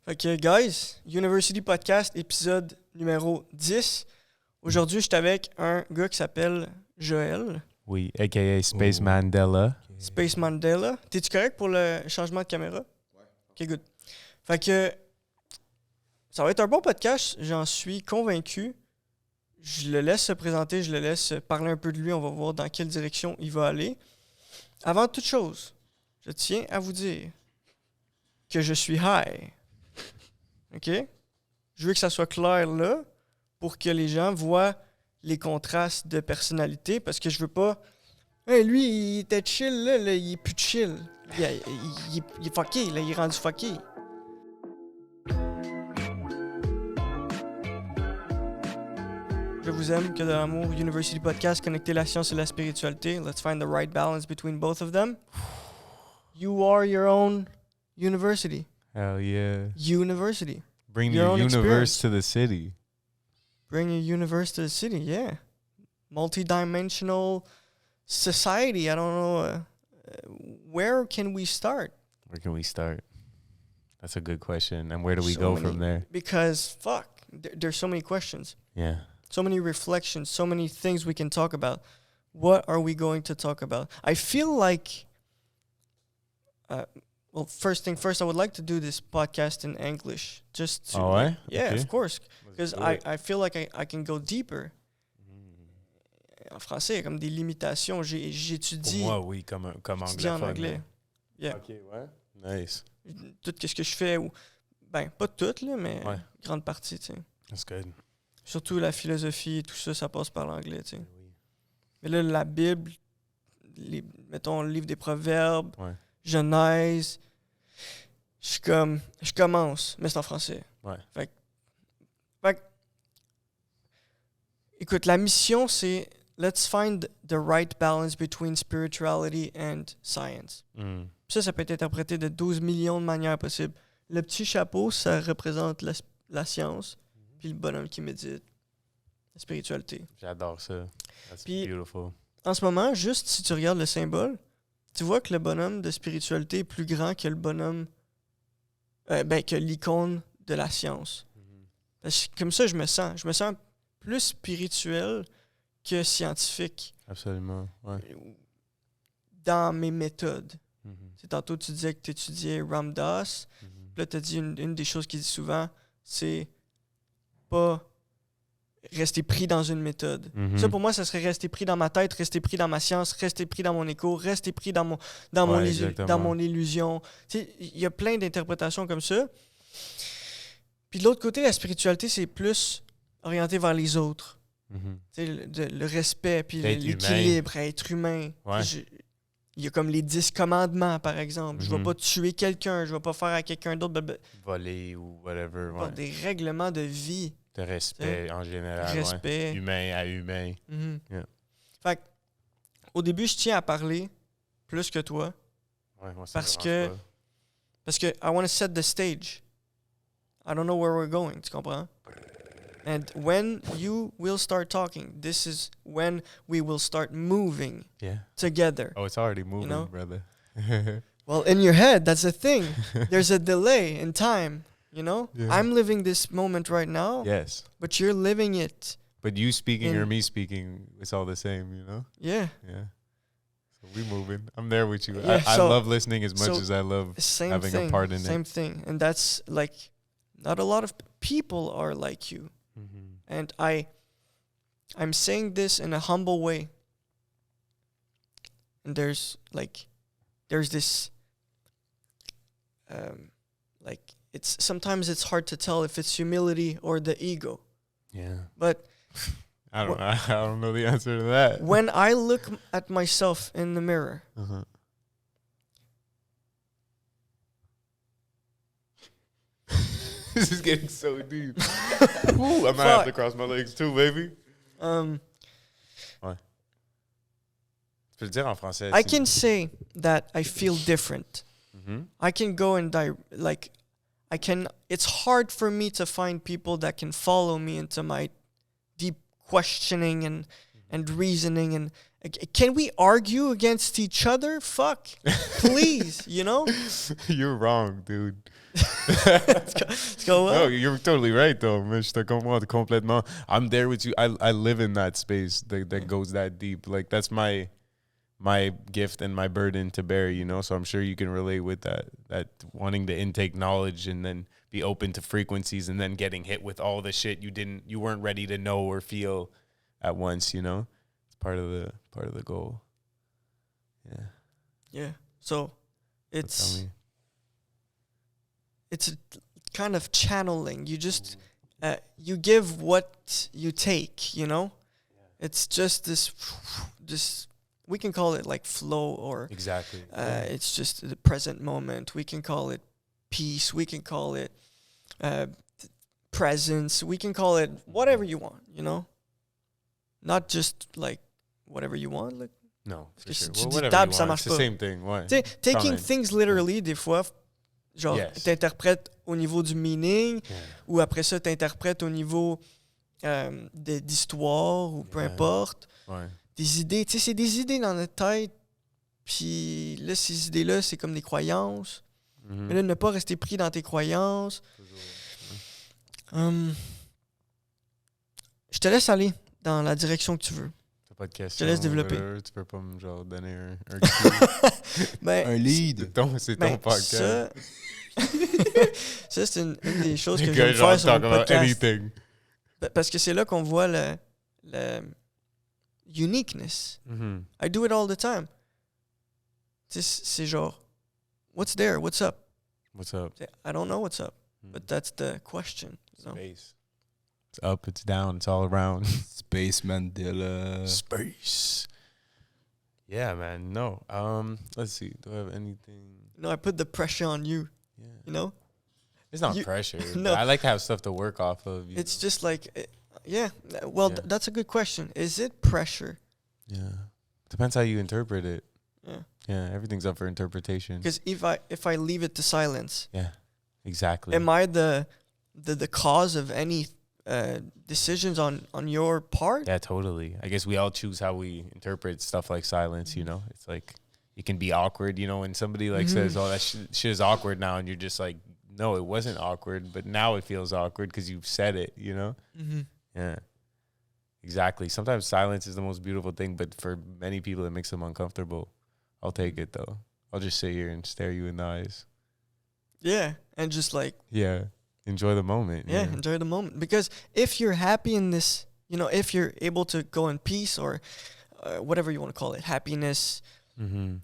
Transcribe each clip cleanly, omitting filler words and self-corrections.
Fait que, guys, YouNiversity Podcast, épisode numéro 10. Aujourd'hui, je suis avec un gars qui s'appelle Joël. Oui, a.k.a. Spaceman Dela. Spaceman Dela. T'es-tu correct pour le changement de caméra? Ouais. OK, good. Fait que, ça va être un bon podcast, j'en suis convaincu. Je le laisse se présenter, je le laisse parler un peu de lui, on va voir dans quelle direction il va aller. Avant toute chose, je tiens à vous dire que je suis high. OK? Je veux que ça soit clair là pour que les gens voient les contrastes de personnalité parce que je veux pas... Hey, lui, il était chill, là, il est plus chill. Il est fucké, là, il est rendu fucké. Je vous aime, que de l'amour, University Podcast, connecter la science et la spiritualité. Let's find the right balance between both of them. You are your own university. Hell yeah. YouNiversity. Bring your universe to the city. Bring your universe to the city, yeah. Multi-dimensional society, I don't know. Where can we start? Where can we start? That's a good question. And where do we go from there? Because, fuck, there's so many questions. Yeah. So many reflections, so many things we can talk about. What are we going to talk about? I feel like... well, first thing first, I would like to do this podcast in English. Just to, yeah, okay. Of course. Because I feel like I can go deeper. En français, il y a comme des limitations. J'étudie. Pour moi, oui, comme anglophone. En anglais. Yeah. OK, ouais. Nice. Tout ce que je fais, ben, pas tout, là, mais grande partie, tu sais. That's good. Surtout la philosophie et tout ça, ça passe par l'anglais, tu sais. Oui. Mais là, la Bible, mettons, le livre des Proverbes, Genèse, je commence, mais c'est en français. Ouais. Fait écoute, la mission, c'est let's find the right balance between spirituality and science. Mm. Ça peut être interprété de 12 millions de manières possibles. Le petit chapeau, ça représente la science, puis le bonhomme qui médite, la spiritualité. J'adore ça. That's puis, beautiful. En ce moment, juste si tu regardes le symbole, tu vois que le bonhomme de spiritualité est plus grand que le bonhomme, que l'icône de la science. Parce que comme ça, je me sens plus spirituel que scientifique. Absolument, ouais. Dans mes méthodes. Tantôt, tu disais que tu étudiais Ramdas. Là, tu as dit une des choses qu'il dit souvent, c'est pas rester pris dans une méthode. Ça, pour moi, ça serait rester pris dans ma tête, rester pris dans ma science, rester pris dans mon écho, rester pris dans mon illusion. Il y a plein d'interprétations comme ça. Puis de l'autre côté, la spiritualité, c'est plus orienté vers les autres. Le respect, puis l'équilibre, être humain. Ouais. Il y a comme les 10 commandements, par exemple. Je ne vais pas tuer quelqu'un, je ne vais pas faire à quelqu'un d'autre... Voler ou whatever. Ouais. Des règlements de vie. De respect en général. Respect. Ouais. Humain à humain. Yeah. Fait au début, je tiens à parler plus que toi. Ouais, moi, ça parce que I want to set the stage. I don't know where we're going, tu comprends? And when you will start talking, this is when we will start moving together. Oh, it's already moving, you know? brother. Well, in your head, that's the thing. There's a delay in time, you know? Yeah. I'm living this moment right now. Yes. But you're living it. But you speaking or me speaking, it's all the same, you know? Yeah. Yeah. So we moving. I'm there with you. Yeah, I love listening as much as I love having a part in it. Same thing. And that's like, not a lot of people are like you. And I'm saying this in a humble way. And there's this, sometimes it's hard to tell if it's humility or the ego. Yeah. But I don't know the answer to that. When I look at myself in the mirror, This is getting so deep. Ooh, I might have to cross my legs too, baby. Ouais. Tu peux le dire en français. I can say that I feel different. I can go and it's hard for me to find people that can follow me into my deep questioning and reasoning and Like, can we argue against each other? Fuck. Please, you know? You're wrong, dude. Let's go No, you're totally right, though. Mais je te comprends complètement. I'm there with you. I live in that space that goes that deep. Like, that's my gift and my burden to bear, you know? So I'm sure you can relate with that wanting to intake knowledge and then be open to frequencies and then getting hit with all the shit you weren't ready to know or feel at once, you know? It's part of the goal. Yeah. Yeah. So it's a kind of channeling. You just you give what you take, you know? It's just this we can call it like flow or exactly. It's just the present moment. We can call it peace. We can call it presence. We can call it whatever you want, you know? Not just like whatever you want. Like, no, for si sure. tu Well, dis whatever table, you ça want. marche It's the pas. same thing. Ouais. Tu sais, taking Fine. things literally, des fois, genre, t'interprètes au niveau du meaning, ou après ça, t'interprètes au niveau d'histoire, ou peu importe. Ouais. Des idées, tu sais, c'est des idées dans notre tête, puis là, ces idées-là, c'est comme des croyances. Mais là, ne pas rester pris dans tes croyances. Je te laisse aller dans la direction que tu veux. T'as pas de Je question. te laisse développer. Tu peux pas me genre donner un Ben, un lead. C'est ton podcast. Ça c'est une des choses que Les j'aime gars, genre, faire sur talk mon about podcast. anything. Parce que c'est là qu'on voit le uniqueness. I do it all the time. C'est genre, what's there? What's up? What's up? I don't know what's up, but that's the question. So. Space. It's up, it's down, it's all around. Spaceman Dela. Space. Yeah, man. No. Let's see. Do I have anything? No, I put the pressure on you. Yeah. You know? It's not pressure. No. I like to have stuff to work off of. It's just like, yeah. Well, that's a good question. Is it pressure? Yeah. Depends how you interpret it. Yeah. Yeah, everything's up for interpretation. Because if I leave it to silence, yeah, exactly. am I the cause of any decisions on your part? Yeah, totally. I guess we all choose how we interpret stuff like silence, you know? It's like, it can be awkward, you know, when somebody like says, oh, that shit is awkward now, and you're just like, no, it wasn't awkward, but now it feels awkward because you've said it, you know? Yeah, exactly. Sometimes silence is the most beautiful thing, but for many people, it makes them uncomfortable. I'll take it, though. I'll just sit here and stare you in the eyes. Yeah, and just like... Yeah, enjoy the moment. Yeah, enjoy the moment. Because if you're happy in this, you know, if you're able to go in peace or whatever you want to call it, happiness,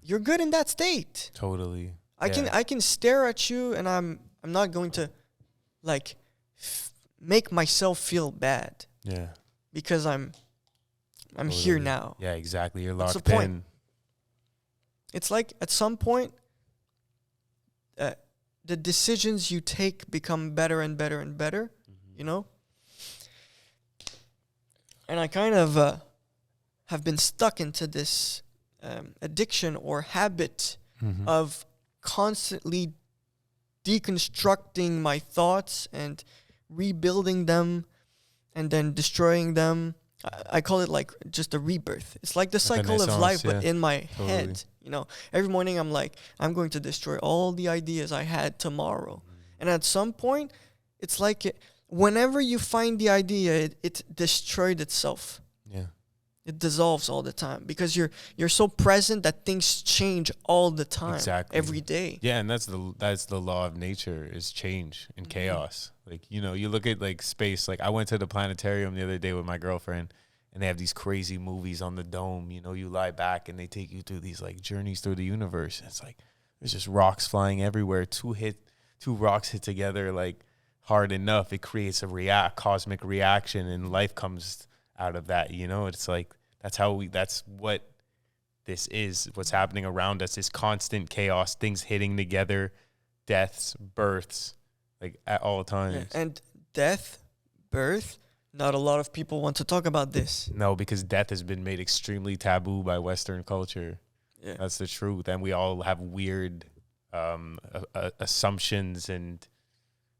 you're good in that state. Totally. I can stare at you and I'm not going to, like, make myself feel bad. Yeah. Because I'm totally. Here now. Yeah, exactly. You're What's locked the point? in. It's like at some point, the decisions you take become better and better and better, you know? And I kind of have been stuck into this addiction or habit of constantly deconstructing my thoughts and rebuilding them and then destroying them. I call it like just a rebirth. It's like the cycle of life, but in my head. You know, every morning I'm like, I'm going to destroy all the ideas I had tomorrow. And at some point, it's like whenever you find the idea, it destroyed itself. Yeah. It dissolves all the time because you're so present that things change all the time, every day. Yeah, and that's the law of nature is change and chaos. Like, you know, you look at like space. Like I went to the planetarium the other day with my girlfriend, and they have these crazy movies on the dome. You know, you lie back and they take you through these like journeys through the universe. And it's like there's just rocks flying everywhere. Two rocks hit together like hard enough, it creates a cosmic reaction, and life comes out of that. You know, it's like that's what this is. What's happening around us is constant chaos, things hitting together, deaths, births, like at all times. Yeah. And death, birth, not a lot of people want to talk about this. No, because death has been made extremely taboo by Western culture. Yeah. That's the truth. And we all have weird assumptions and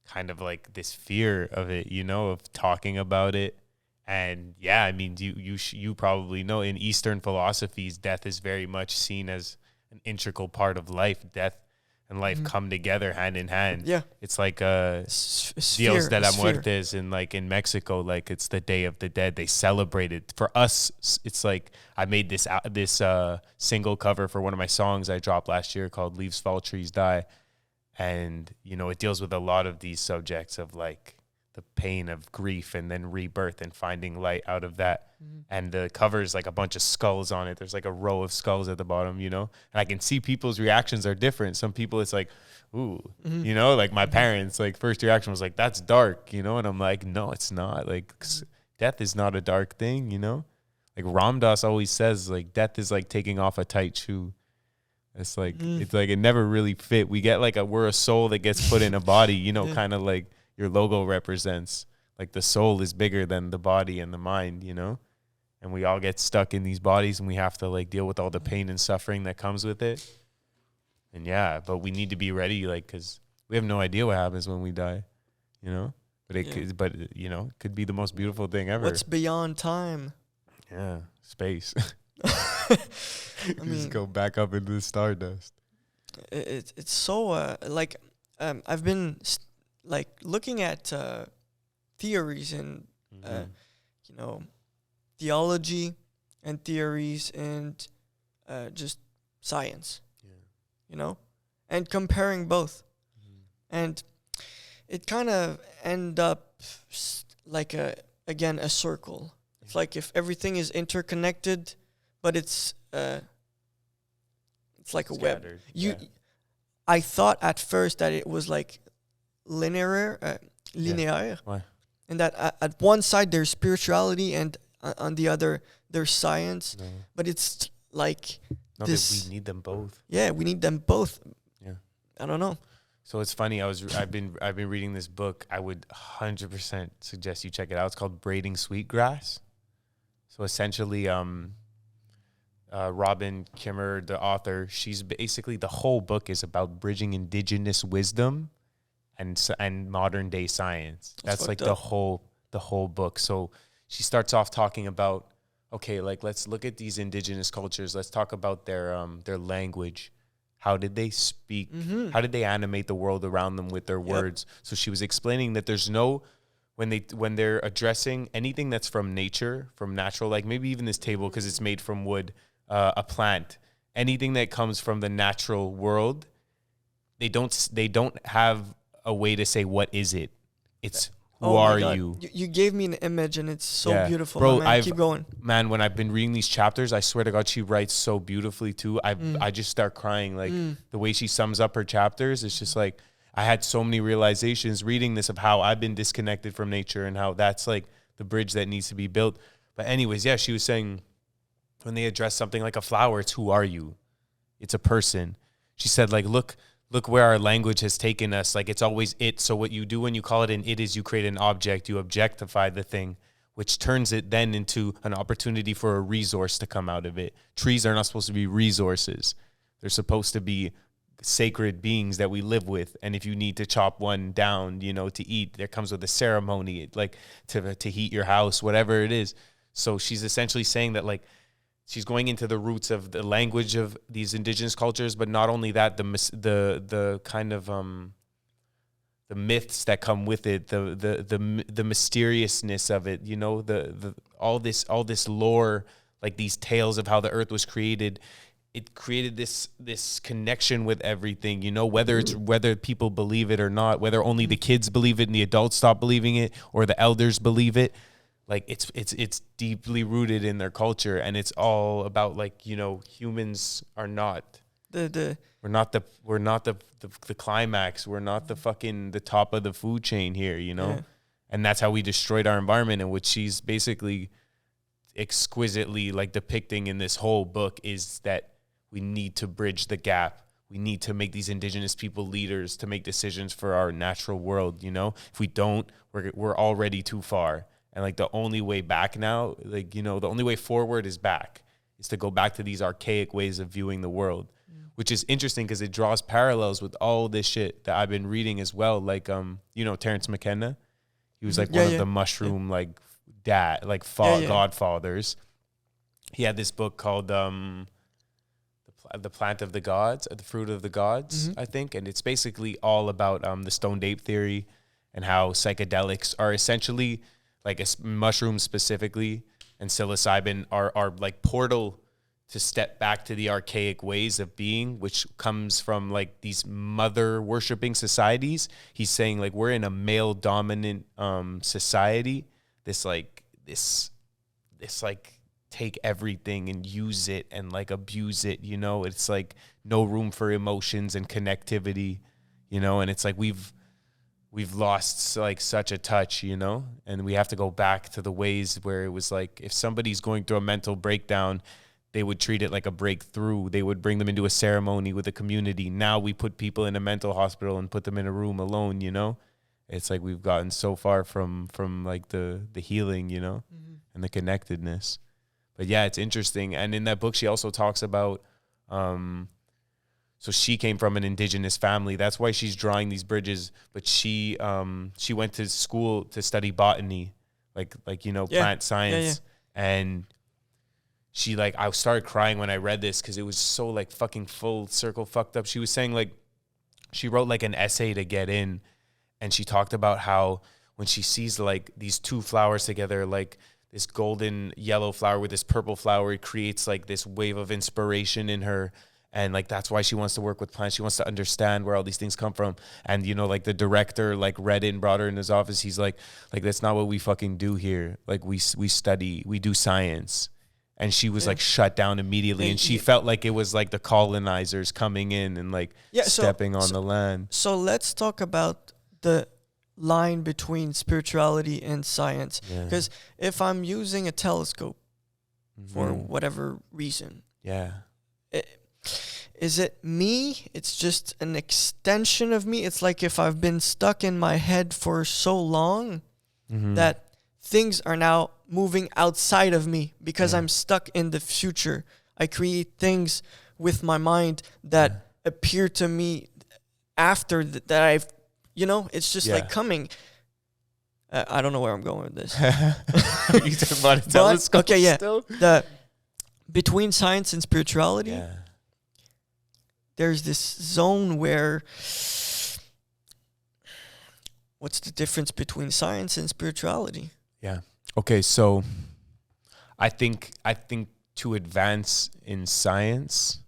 kind of like this fear of it, you know, of talking about it. And yeah, I mean, you probably know in Eastern philosophies, death is very much seen as an integral part of life. Death and life come together hand in hand. Yeah. It's like Dios de la Muertes in Mexico, like it's the Day of the Dead. They celebrate it. For us, it's like I made this single cover for one of my songs I dropped last year called Leaves Fall, Trees Die. And, you know, it deals with a lot of these subjects of like the pain of grief and then rebirth and finding light out of that. And the cover is like a bunch of skulls on it. There's like a row of skulls at the bottom, you know, and I can see people's reactions are different. Some people it's like, ooh, you know, like my parents, like first reaction was like, that's dark, you know? And I'm like, no, it's not. Like death is not a dark thing, you know? Like Ram Dass always says, like death is like taking off a tight shoe. It's like, it's like, it never really fit. We get like we're a soul that gets put in a body, you know, kind of like your logo represents. Like the soul is bigger than the body and the mind, you know? And we all get stuck in these bodies and we have to like deal with all the pain and suffering that comes with it. And yeah, but we need to be ready, like, because we have no idea what happens when we die, you know? But you know, it could be the most beautiful thing ever. What's beyond time? Yeah, space. I mean, just go back up into the stardust. It's so like I've been like looking at theories and you know, theology and theories and just science, you know, and comparing both, and it kind of end up like a circle. It's like if everything is interconnected, but it's like a web. I thought at first that it was like linear, Why? and that at one side there's spirituality and on the other there's science, but it's like this. We need them both. Yeah, we need them both. Yeah, I don't know. So it's funny. I've been reading this book. I would 100% suggest you check it out. It's called Braiding Sweetgrass. So essentially, Robin Kimmer, the author, she's basically, the whole book is about bridging indigenous wisdom and modern day science. That's like the whole book. So she starts off talking about, okay, like let's look at these indigenous cultures. Let's talk about their language. How did they speak? How did they animate the world around them with their words? So she was explaining that there's no, when they're addressing anything that's from nature, from natural, like maybe even this table because it's made from wood, a plant, anything that comes from the natural world, they don't have a way to say what is it. It's who are you? You gave me an image and it's so beautiful. Bro, man. Keep going. Man, when I've been reading these chapters, I swear to God, she writes so beautifully too. I just start crying. Like the way she sums up her chapters, it's just like, I had so many realizations reading this of how I've been disconnected from nature and how that's like the bridge that needs to be built. But anyways, yeah, she was saying when they address something like a flower, it's who are you? It's a person. She said, like, look where our language has taken us. Like, it's always it. So what you do when you call it an it is you create an object, you objectify the thing, which turns it then into an opportunity for a resource to come out of it. Trees are not supposed to be resources. They're supposed to be sacred beings that we live with. And if you need to chop one down, you know, to eat, there comes with a ceremony, like to heat your house, whatever it is. So she's essentially saying that, like, she's going into the roots of the language of these indigenous cultures, but not only that, the kind of the myths that come with it, the mysteriousness of it, you know, the all this lore, like these tales of how the earth was created. It created this connection with everything, you know, whether people believe it or not, whether only the kids believe it and the adults stop believing it, or the elders believe it. Like it's deeply rooted in their culture, and it's all about, like, you know, humans are not we're not the climax. We're not the top of the food chain here, you know, and that's how we destroyed our environment. And what she's basically exquisitely like depicting in this whole book is that we need to bridge the gap. We need to make these indigenous people leaders to make decisions for our natural world. You know, if we don't, we're already too far. And like the only way back now, like, you know, the only way forward is to go back to these archaic ways of viewing the world, which is interesting because it draws parallels with all this shit that I've been reading as well. Like, you know, Terrence McKenna, he was like one of the mushroom like godfathers. He had this book called The Plant of the Gods, or The Fruit of the Gods, I think. And it's basically all about the stoned ape theory and how psychedelics are essentially, like mushrooms specifically, and psilocybin are like portal to step back to the archaic ways of being, which comes from like these mother worshipping societies. He's saying like we're in a male dominant society. This take everything and use it and like abuse it, you know. It's like no room for emotions and connectivity, you know. And it's like we've lost like such a touch, you know, and we have to go back to the ways where it was like if somebody's going through a mental breakdown, they would treat it like a breakthrough. They would bring them into a ceremony with a community. Now we put people in a mental hospital and put them in a room alone, you know. It's like we've gotten so far from like the healing, you know, and the connectedness. But yeah, it's interesting. And in that book, she also talks about, so she came from an indigenous family. That's why she's drawing these bridges. But she went to school to study botany, like you know, plant science. And she like, I started crying when I read this because it was so like fucking full circle fucked up. She was saying like, she wrote like an essay to get in. And she talked about how when she sees like these two flowers together, like this golden yellow flower with this purple flower, it creates like this wave of inspiration in her. And like, that's why she wants to work with plants. She wants to understand where all these things come from. And, you know, like the director, like read it and brought her in his office. He's like, that's not what we fucking do here. Like we study, we do science. And she was like shut down immediately. And she felt like it was like the colonizers coming in and like stepping on the land. So let's talk about the line between spirituality and science. Because if I'm using a telescope for whatever reason, is it me? It's just an extension of me. It's like if I've been stuck in my head for so long that things are now moving outside of me because I'm stuck in the future. I create things with my mind that appear to me after that I've, you know, it's just like coming. I don't know where I'm going with this. Are you talking about a telescope still? Between science and spirituality, there's this zone where what's the difference between science and spirituality? Yeah. Okay, so I think to advance in science,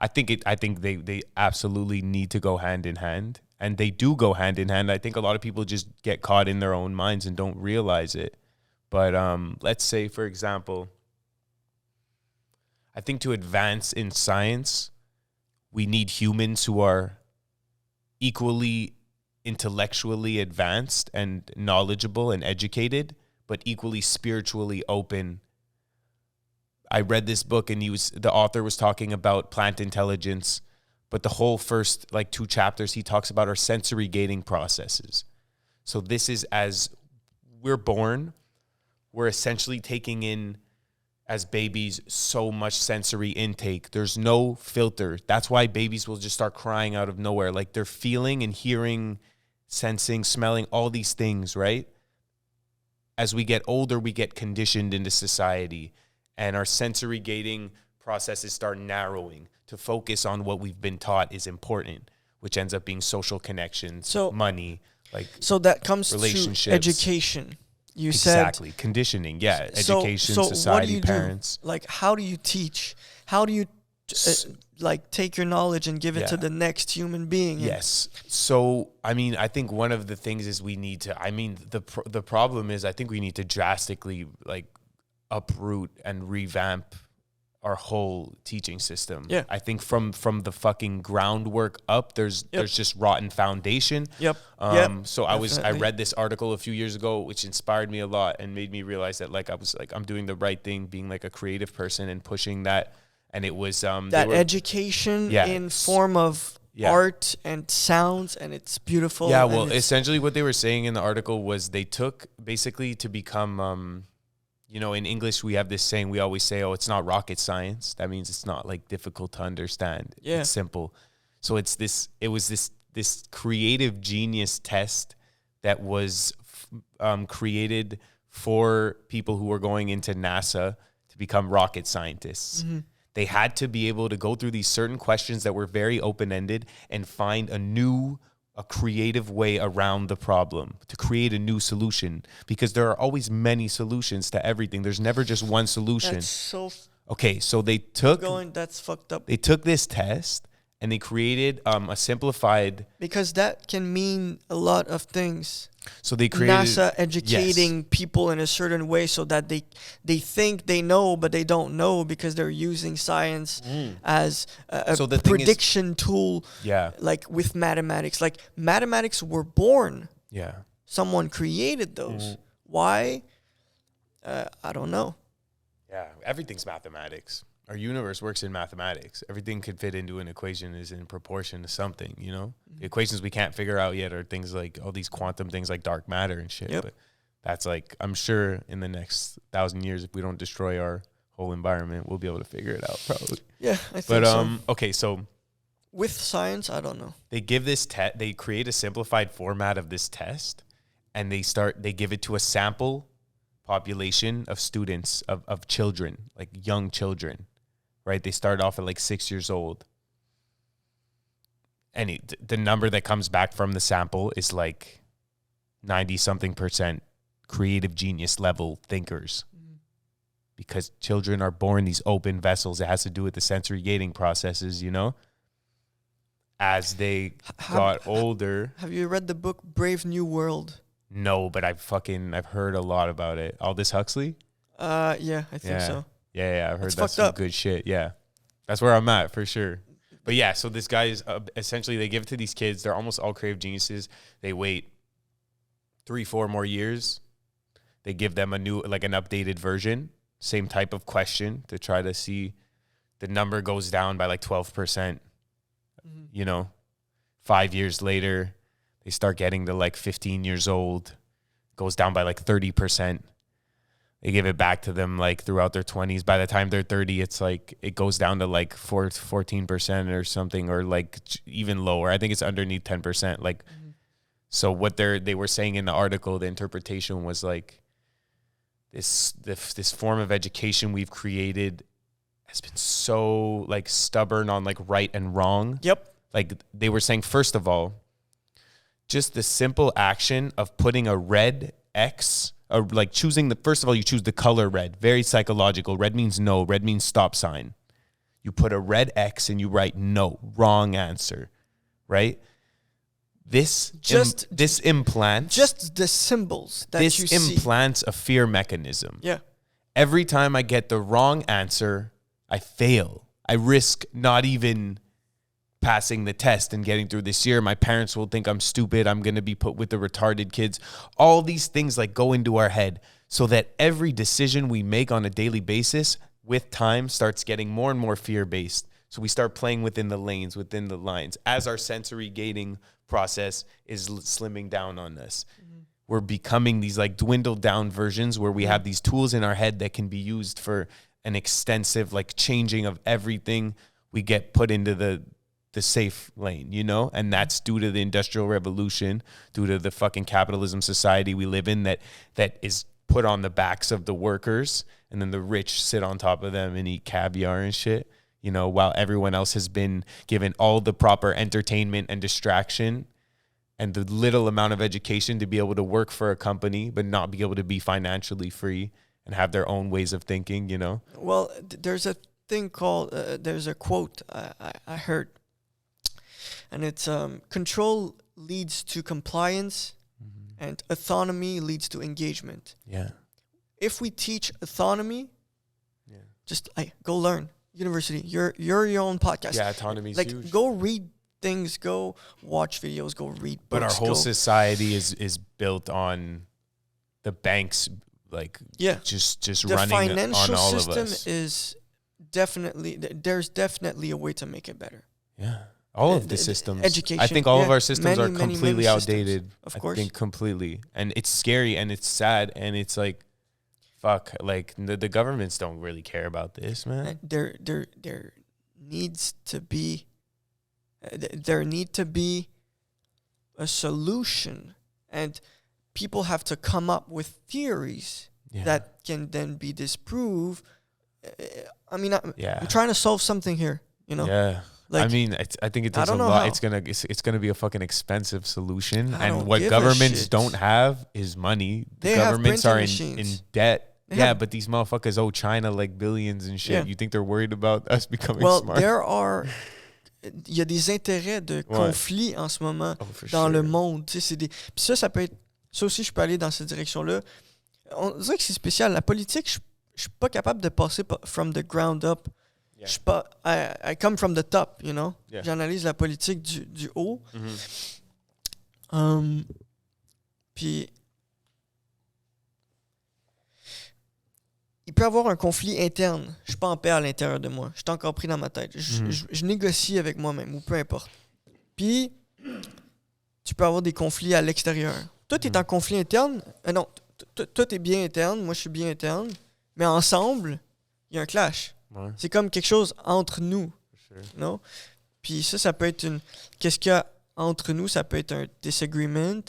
I think they absolutely need to go hand in hand, and they do go hand in hand. I think a lot of people just get caught in their own minds and don't realize it. But let's say, for example, I think to advance in science, we need humans who are equally intellectually advanced and knowledgeable and educated, but equally spiritually open. I read this book and the author was talking about plant intelligence, but the whole first like 2 chapters he talks about are sensory gating processes. So this is as we're born, we're essentially taking in as babies so much sensory intake. There's no filter. That's why babies will just start crying out of nowhere. Like they're feeling and hearing, sensing, smelling, all these things, right? As we get older, we get conditioned into society, and our sensory gating processes start narrowing to focus on what we've been taught is important, which ends up being social connections, money, like so that comes relationships, to education. You exactly said conditioning, education, society, what do you parents. Do? Like, how do you teach? How do you like take your knowledge and give it to the next human being? Yes. So, I mean, I think one of the things is we need to, I mean, the problem is I think we need to drastically like uproot and revamp our whole teaching system. Yeah. I think from the fucking groundwork up, there's just rotten foundation. So I read this article a few years ago, which inspired me a lot and made me realize that like I was like, I'm doing the right thing, being like a creative person and pushing that. And it was that education in form of art and sounds, and it's beautiful. Yeah, well, essentially what they were saying in the article was they took basically to become, you know, in English we have this saying, we always say, oh, it's not rocket science. That means it's not like difficult to understand. Yeah. It's simple. So it was this creative genius test that was created for people who were going into NASA to become rocket scientists. Mm-hmm. They had to be able to go through these certain questions that were very open-ended and find a creative way around the problem to create a new solution, because there are always many solutions to everything. There's never just one solution. That's so Okay, so they took that's fucked up. They took this test and they created a simplified. Because that can mean a lot of things. So they created NASA educating people in a certain way so that they think they know, but they don't know because they're using science as a So the prediction tool. Yeah. Like with mathematics. Like mathematics were born. Yeah. Someone created those. Why? I don't know. Yeah. Everything's mathematics. Our universe works in mathematics. Everything could fit into an equation is in proportion to something, you know? The equations we can't figure out yet are things like all these quantum things like dark matter and shit. Yep. But that's like, I'm sure in the next 1,000 years, if we don't destroy our whole environment, we'll be able to figure it out probably. Yeah, I think But, so. okay, so With science, I don't know. they give this they create a simplified format of this test, and they give it to a sample population of students, of children, like young children. Right, they start off at like 6 years old, and the number that comes back from the sample is like 90-something% creative genius level thinkers, because children are born these open vessels. It has to do with the sensory gating processes, you know. As they got older, Have you read the book Brave New World? no, but I've heard a lot about it. Aldous Huxley. Yeah, I think so. Yeah, I've heard That's that's fucked some up. good shit. Yeah, that's where I'm at for sure. But yeah, so this guy is essentially, they give it to these kids. They're almost all creative geniuses. They wait 3-4 more years. They give them an updated version, same type of question to try to see. The number goes down by like 12%. You know, 5 years later, they start getting to like 15 years old, goes down by like 30%. They give it back to them like throughout their 20s. By the time they're 30, it's like it goes down to like 14% or something, or like even lower. I think it's underneath 10%. Like, so what they were saying in the article, the interpretation was like this form of education we've created has been so like stubborn on like right and wrong. Yep. Like they were saying, first of all, just the simple action of putting a red X, or like choosing first of all, you choose the color red, very psychological. Red means no, red means stop sign. You put a red X and you write no, wrong answer, right? This implants. Just the symbols that you see. This implants a fear mechanism. Yeah. Every time I get the wrong answer, I fail. I risk not even passing the test and getting through this year. My parents will think I'm stupid. I'm going to be put with the retarded kids. All these things like go into our head, so that every decision we make on a daily basis with time starts getting more and more fear-based. So we start playing within the lanes, within the lines, as our sensory gating process is slimming down on us. We're becoming these like dwindled down versions where we have these tools in our head that can be used for an extensive like changing of everything. We get put into the safe lane, you know? And that's due to the Industrial Revolution, due to the fucking capitalism society we live in that is put on the backs of the workers, and then the rich sit on top of them and eat caviar and shit, you know, while everyone else has been given all the proper entertainment and distraction and the little amount of education to be able to work for a company but not be able to be financially free and have their own ways of thinking, you know? Well, there's a thing called, there's a quote I heard. And it's control leads to compliance, and autonomy leads to engagement. Yeah. If we teach autonomy, just go learn. University, you're your own podcast. Yeah, autonomy is huge. Go read things, go watch videos, go read books. But our whole society is built on the banks, like just the running on financial all system of us. Is definitely, there's definitely a way to make it better. Yeah. All of the systems. Education. I think all of our systems are many completely outdated. systems, of course. I think completely. And it's scary and it's sad and it's like, fuck, like the governments don't really care about this, man. There needs to be a solution, and people have to come up with theories that can then be disproved. I mean, I'm trying to solve something here, you know? Yeah. Like, I mean, I think it takes a lot. It's gonna be a fucking expensive solution. And what governments don't have is money. The governments are in debt. But these motherfuckers owe China like billions and shit. Yeah. You think they're worried about us becoming smart? Il y a des intérêts de conflit en ce moment dans le monde. Tu sais, puis ça peut être... Ça aussi, je peux aller dans cette direction-là. On dirait que c'est spécial. La politique, je suis pas capable de passer from the ground up. Je suis pas... I come from the top, you know? Yeah. J'analyse la politique du haut. Puis... il peut y avoir un conflit interne. Je suis pas en paix à l'intérieur de moi. Je suis encore pris dans ma tête. Je négocie avec moi-même, ou peu importe. Puis, tu peux avoir des conflits à l'extérieur. Toi, tu es en conflit interne. Non, toi, tu es bien interne. Moi, je suis bien interne. Mais ensemble, il y a un clash. Ouais. C'est comme quelque chose entre nous. Non? Puis ça peut être une... Qu'est-ce qu'il y a entre nous? Ça peut être un disagreement.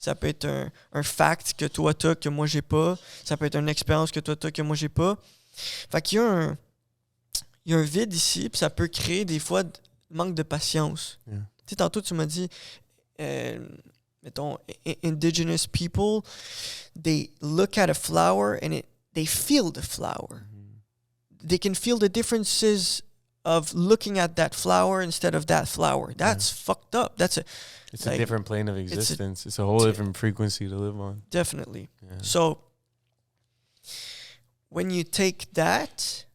Ça peut être un fact que toi t'as, que moi j'ai pas. Ça peut être une expérience que toi t'as, que moi j'ai pas. Fait qu'il y a un vide ici, puis ça peut créer des fois manque de patience. Yeah. Tu sais, tantôt tu m'as dit, mettons, indigenous people, they look at a flower and they feel the flower. They can feel the differences of looking at that flower instead of that flower. That's fucked up. It's like, a different plane of existence. It's a whole different frequency to live on. Definitely. Yeah. So, when you take that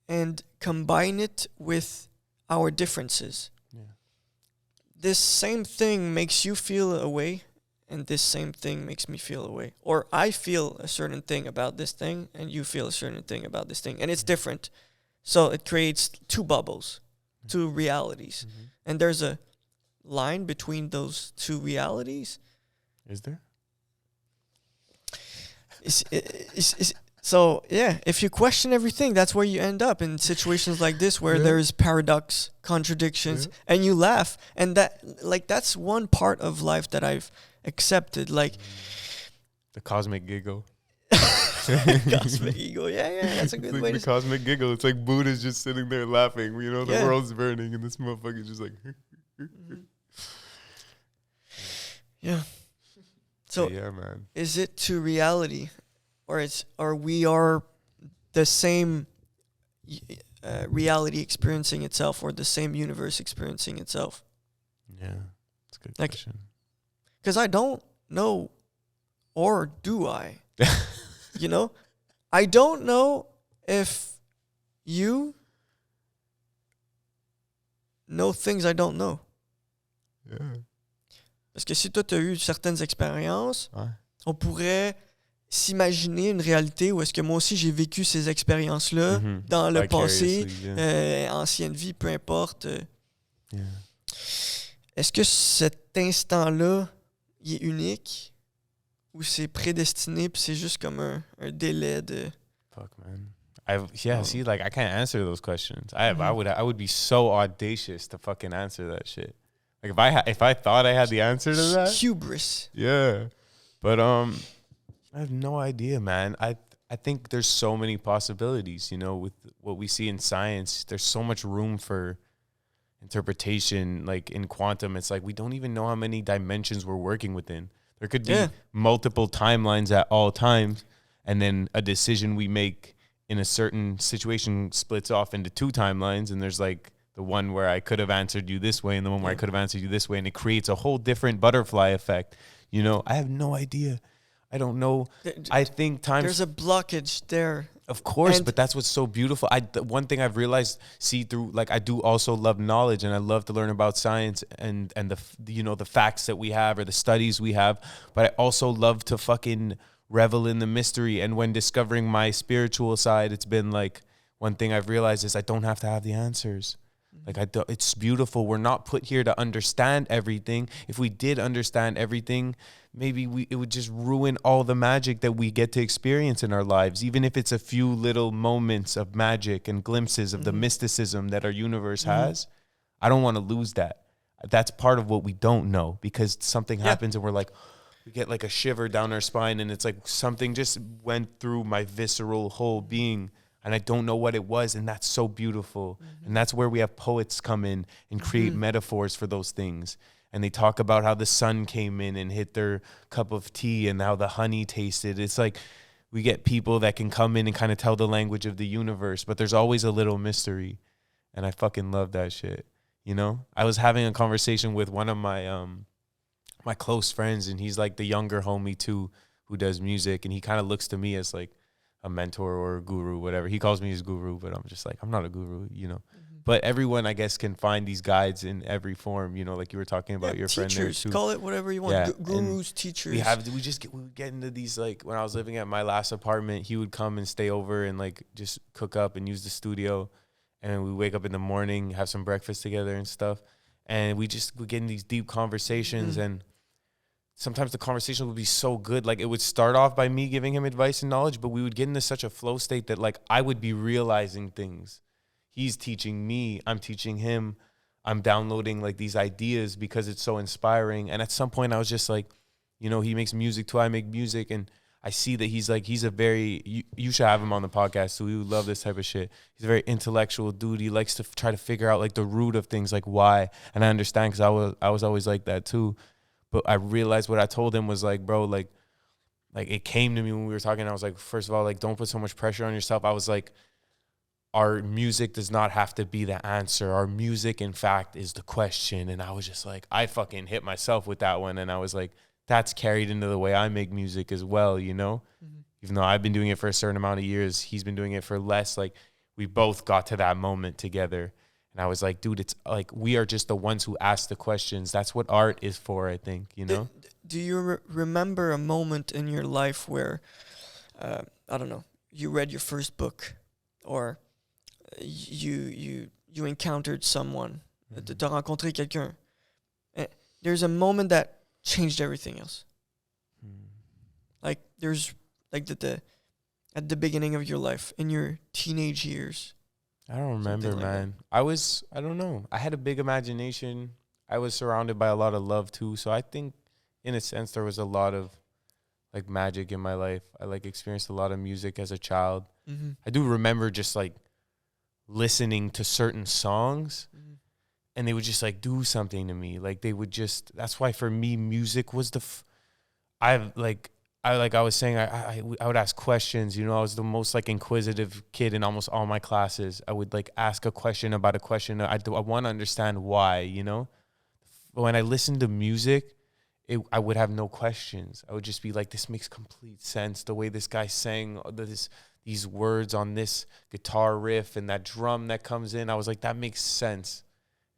and combine it with our differences, this same thing makes you feel a way, and this same thing makes me feel a way. Or I feel a certain thing about this thing, and you feel a certain thing about this thing. And it's different. So, it creates two bubbles. Two realities. And there's a line between those two realities. Is there? So, yeah, if you question everything, that's where you end up in situations like this where there's paradox, contradictions, and you laugh. And that's one part of life that I've accepted. Like the cosmic giggle. Cosmic ego, that's a good way to... The cosmic giggle. It's like Buddha's just sitting there laughing. You know, the world's burning, and this motherfucker's just like... Yeah. So, man. Is it to reality? Or we are the same reality experiencing itself, or the same universe experiencing itself? Yeah, that's a good question. Because I don't know, or do I? You know, I don't know if you know things I don't know. Yeah. Parce que si toi, tu as eu certaines expériences, on pourrait s'imaginer une réalité où est-ce que moi aussi, j'ai vécu ces expériences-là dans le passé, ancienne vie, peu importe. Est-ce que cet instant-là, il est unique? Ou c'est prédestiné, puis c'est juste comme un délai de... Fuck, man. See, like, I can't answer those questions. I would be so audacious to fucking answer that shit. Like, if I thought I had the answer to that... Hubris. Yeah. But, I have no idea, man. I think there's so many possibilities, you know, with what we see in science. There's so much room for interpretation. Like, in quantum, it's like we don't even know how many dimensions we're working within. There could be multiple timelines at all times, and then a decision we make in a certain situation splits off into two timelines, and there's like the one where I could have answered you this way and the one where I could have answered you this way, and it creates a whole different butterfly effect. You know, I have no idea. I don't know. I think there's a blockage there. Of course, but that's what's so beautiful. One thing I've realized, through, like, I do also love knowledge, and I love to learn about science and the facts that we have or the studies we have. But I also love to fucking revel in the mystery. And when discovering my spiritual side, it's been like, one thing I've realized is I don't have to have the answers. Like, it's beautiful. We're not put here to understand everything. If we did understand everything, maybe it would just ruin all the magic that we get to experience in our lives, even if it's a few little moments of magic and glimpses of the mysticism that our universe has. I don't want to lose that. that's part of what we don't know, because something happens and we're like, we get like a shiver down our spine, and it's like something just went through my visceral whole being, and I don't know what it was, and that's so beautiful. And that's where we have poets come in and create metaphors for those things. And they talk about how the sun came in and hit their cup of tea and how the honey tasted. It's like we get people that can come in and kind of tell the language of the universe, but there's always a little mystery. And I fucking love that shit. You know, I was having a conversation with one of my my close friends, and he's like the younger homie too, who does music, and he kind of looks to me as like a mentor or a guru, whatever. He calls me his guru, but I'm just like, I'm not a guru, you know. But everyone, I guess, can find these guides in every form, you know, like you were talking about your friend there too. Call it whatever you want. Yeah. Gurus, teachers. We would get into these, like when I was living at my last apartment, he would come and stay over and like just cook up and use the studio. And we wake up in the morning, have some breakfast together and stuff. And we would get in these deep conversations, and sometimes the conversation would be so good. Like it would start off by me giving him advice and knowledge, but we would get into such a flow state that like I would be realizing things. He's teaching me, I'm teaching him, I'm downloading like these ideas because it's so inspiring. And at some point I was just like, you know, he makes music too, I make music. And I see that he's a very, you should have him on the podcast, so we would love this type of shit. He's a very intellectual dude. He likes to try to figure out like the root of things, like why. And I understand, because I was always like that too. But I realized what I told him was like, bro, like it came to me when we were talking. I was like, first of all, like, don't put so much pressure on yourself. I was like, our music does not have to be the answer. Our music, in fact, is the question. And I was just like, I fucking hit myself with that one. And I was like, that's carried into the way I make music as well, you know? Even though I've been doing it for a certain amount of years, he's been doing it for less. Like, we both got to that moment together. And I was like, dude, it's like we are just the ones who ask the questions. That's what art is for, I think, you know? Do you remember a moment in your life where, I don't know, you read your first book, or you encountered someone, t'as rencontré quelqu'un? There's a moment that changed everything else. Like there's like at the beginning of your life, in your teenage years. I don't remember, like man. I don't know. I had a big imagination. I was surrounded by a lot of love too. So I think in a sense there was a lot of like magic in my life. I like experienced a lot of music as a child. I do remember just like listening to certain songs, and they would just like do something to me. Like they would just, that's why for me, music was I was saying, I would ask questions, you know. I was the most like inquisitive kid in almost all my classes. I would like ask a question about a question. I want to understand why, you know. But when I listened to music, I would have no questions. I would just be like, this makes complete sense. The way this guy sang these words on this guitar riff and that drum that comes in, I was like, that makes sense.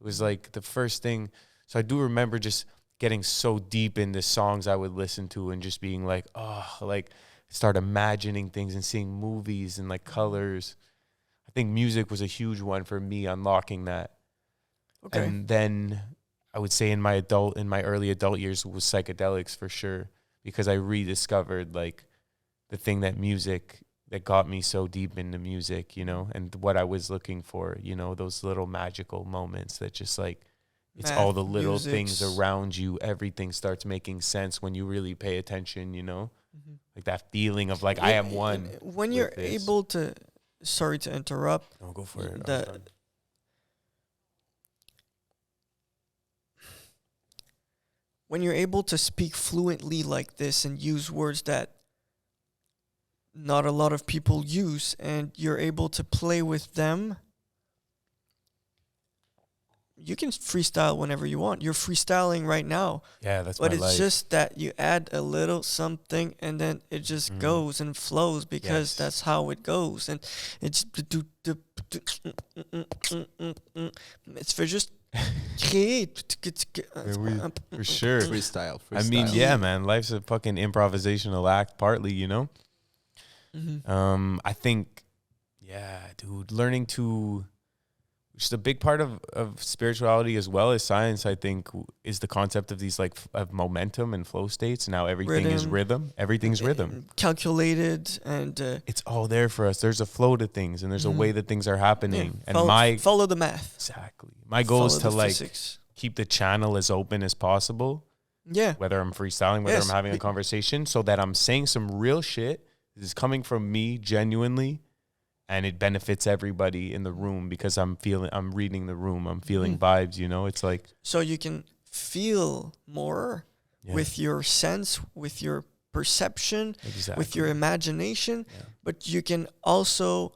It was like the first thing. So I do remember just getting so deep into songs I would listen to and just being like, oh, like start imagining things and seeing movies and like colors. I think music was a huge one for me, unlocking that. Okay. And then I would say in my early adult years was psychedelics for sure, because I rediscovered like the thing that got me so deep into music, you know, and what I was looking for, you know, those little magical moments that just like, it's all the little things around you. Everything starts making sense when you really pay attention, you know? Like that feeling of like, I am one. When you're able to, sorry to interrupt. No, go for it. When you're able to speak fluently like this and use words that not a lot of people use, and you're able to play with them, you can freestyle whenever you want. You're freestyling right now. Yeah, that's but my it's life. just that you add a little something and then it just goes and flows, because that's how it goes. And it's for just create. For sure. Freestyle. I mean, yeah, man, life's a fucking improvisational act partly, you know? I think, yeah, dude, learning to, which is a big part of spirituality as well as science, I think, is the concept of these like of momentum and flow states. Now everything is rhythm. Everything's rhythm. Calculated, and it's all there for us. There's a flow to things, and there's a way that things are happening. Yeah. Follow the math. Exactly. My goal is to like keep the channel as open as possible. Yeah. Whether I'm freestyling, whether I'm having a conversation, so that I'm saying some real shit. This is coming from me genuinely, and it benefits everybody in the room because I'm reading the room. I'm feeling vibes, you know? It's like... So you can feel more with your sense, with your perception, with your imagination, but you can also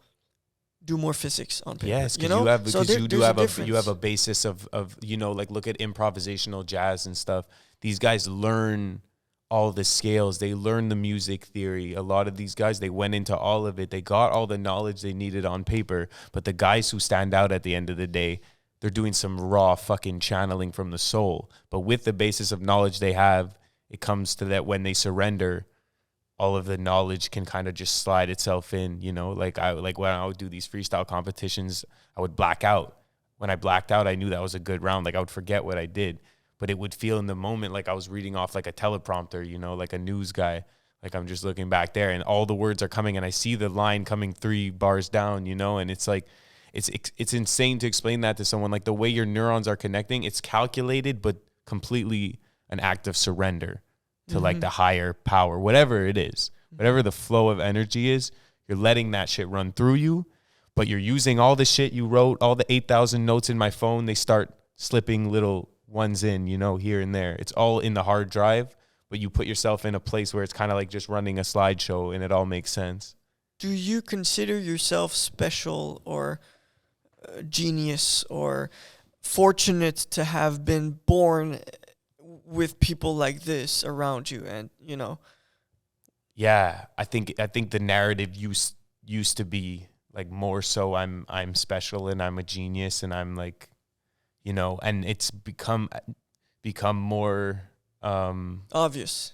do more physics on paper. Yes, you know? You have a basis of, you know, like look at improvisational jazz and stuff. These guys learn all the scales. They learn the music theory. A lot of these guys, they went into all of it. They got all the knowledge they needed on paper. But the guys who stand out at the end of the day, they're doing some raw fucking channeling from the soul. But with the basis of knowledge they have, it comes to that when they surrender, all of the knowledge can kind of just slide itself in, you know? Like when I would do these freestyle competitions, I would black out. When I blacked out, I knew that was a good round. Like I would forget what I did. But it would feel in the moment like I was reading off like a teleprompter, you know, like a news guy. Like I'm just looking back there and all the words are coming and I see the line coming 3 bars down, you know, and it's like, it's insane to explain that to someone. Like the way your neurons are connecting, it's calculated, but completely an act of surrender to like the higher power, whatever it is, whatever the flow of energy is, you're letting that shit run through you, but you're using all the shit you wrote, all the 8,000 notes in my phone, they start slipping little ones in, you know, here and there. It's all in the hard drive, but you put yourself in a place where it's kind of like just running a slideshow and it all makes sense. Do you consider yourself special or genius or fortunate to have been born with people like this around you? And, you know, yeah, I think the narrative used to be like more so I'm special and I'm a genius and I'm like, you know, and it's become more obvious.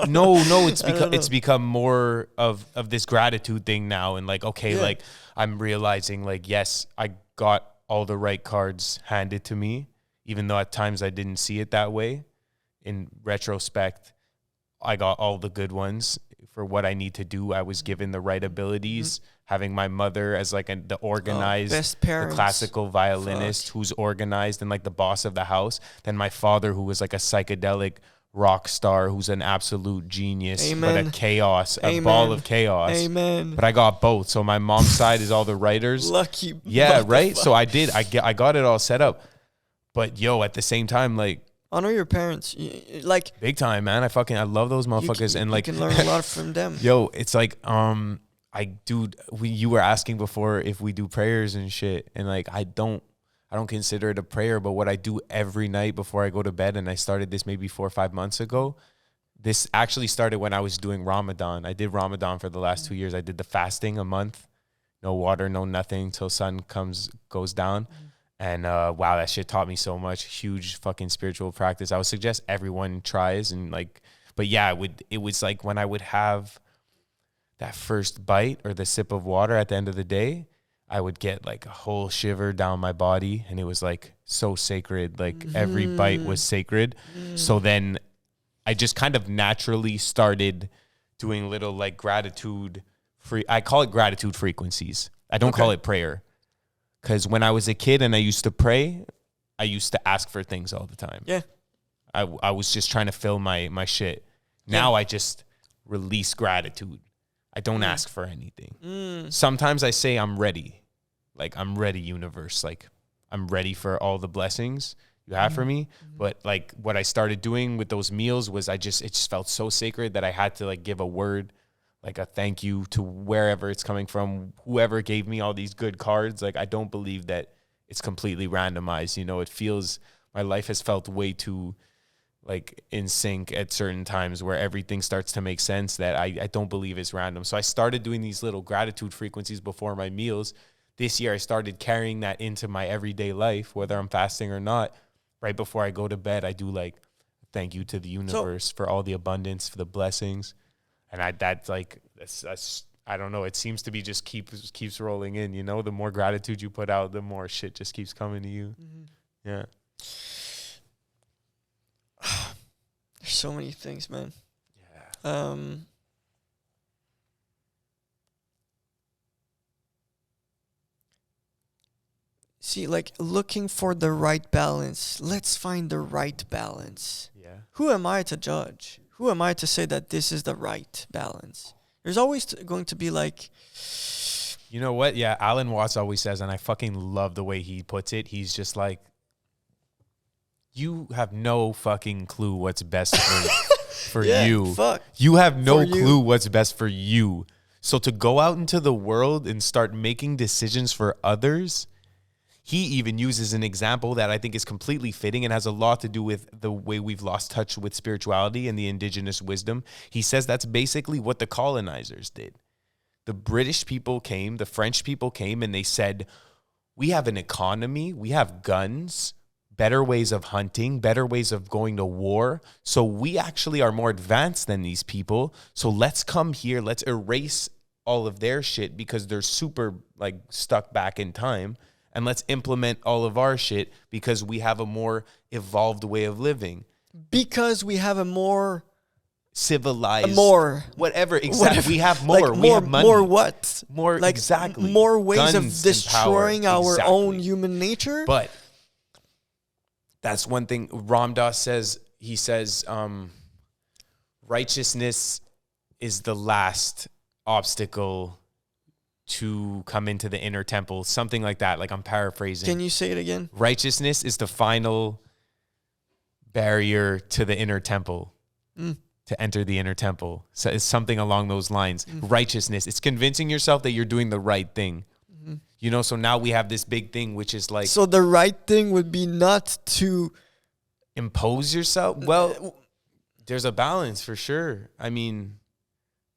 No, it's become more of this gratitude thing now, and like, okay, like I'm realizing like, yes, I got all the right cards handed to me, even though at times I didn't see it that way. In retrospect, I got all the good ones for what I need to do. I was given the right abilities. Having my mother as like the organized, the classical violinist who's organized and like the boss of the house. Then my father, who was like a psychedelic rock star, who's an absolute genius, but a ball of chaos. Amen. But I got both. So my mom's side is all the writers. Lucky. Yeah, right? So I got it all set up. But yo, at the same time, like, honor your parents, like big time, man. I love those motherfuckers, and like you can learn a lot from them. Yo, it's like you were asking before if we do prayers and shit, and like I don't consider it a prayer, but what I do every night before I go to bed, and I started this maybe 4 or 5 months ago. This actually started when I was doing Ramadan. I did Ramadan for the last 2 years. I did the fasting a month, no water, no nothing till sun goes down. And wow, that shit taught me so much. Huge fucking spiritual practice. I would suggest everyone tries, and like, but yeah, it was like when I would have that first bite or the sip of water at the end of the day, I would get like a whole shiver down my body, and it was like so sacred. Like every bite was sacred. So then I just kind of naturally started doing little like gratitude I call it gratitude frequencies. I don't call it prayer. Because when I was a kid and I used to pray, I used to ask for things all the time. Yeah. I was just trying to fill my shit. Now I just release gratitude. I don't ask for anything. Sometimes I say I'm ready. Like, I'm ready, universe. Like, I'm ready for all the blessings you have for me. But like what I started doing with those meals was it just felt so sacred that I had to like give a word, like a thank you to wherever it's coming from, whoever gave me all these good cards. Like, I don't believe that it's completely randomized. You know, my life has felt way too like in sync at certain times where everything starts to make sense that I don't believe it's random. So I started doing these little gratitude frequencies before my meals. This year I started carrying that into my everyday life, whether I'm fasting or not. Right before I go to bed, I do like thank you to the universe for all the abundance, for the blessings. And that's I don't know. It seems to be just keeps rolling in, you know, the more gratitude you put out, the more shit just keeps coming to you. Yeah. There's so many things, man. Yeah. See, like looking for the right balance. Let's find the right balance. Yeah. Who am I to judge? Who am I to say that this is the right balance? There's always going to be like... You know what? Yeah, Alan Watts always says, and I fucking love the way he puts it. He's just like, you have no fucking clue what's best for you. Fuck. You have no For you. clue what's best for you. So to go out into the world and start making decisions for others, he even uses an example that I think is completely fitting and has a lot to do with the way we've lost touch with spirituality and the indigenous wisdom. He says that's basically what the colonizers did. The British people came, the French people came, and they said, we have an economy, we have guns, better ways of hunting, better ways of going to war. So we actually are more advanced than these people. So let's come here, let's erase all of their shit because they're super like stuck back in time. And let's implement all of our shit because we have a more evolved way of living. Because we have a more... civilized, more whatever, exactly. We have more. Like we have money. More what? More, like exactly. More ways Guns of and destroying power. our Exactly. own human nature. But that's one thing Ram Dass says. He says, righteousness is the last obstacle to come into the inner temple. Something like that. Like I'm paraphrasing. Can you say it again? Righteousness is the final barrier to the inner temple. To enter the inner temple. So it's something along those lines. Righteousness. It's convincing yourself that you're doing the right thing. You know, so now we have this big thing, which is like... So the right thing would be not to... impose yourself? Well, there's a balance for sure. I mean,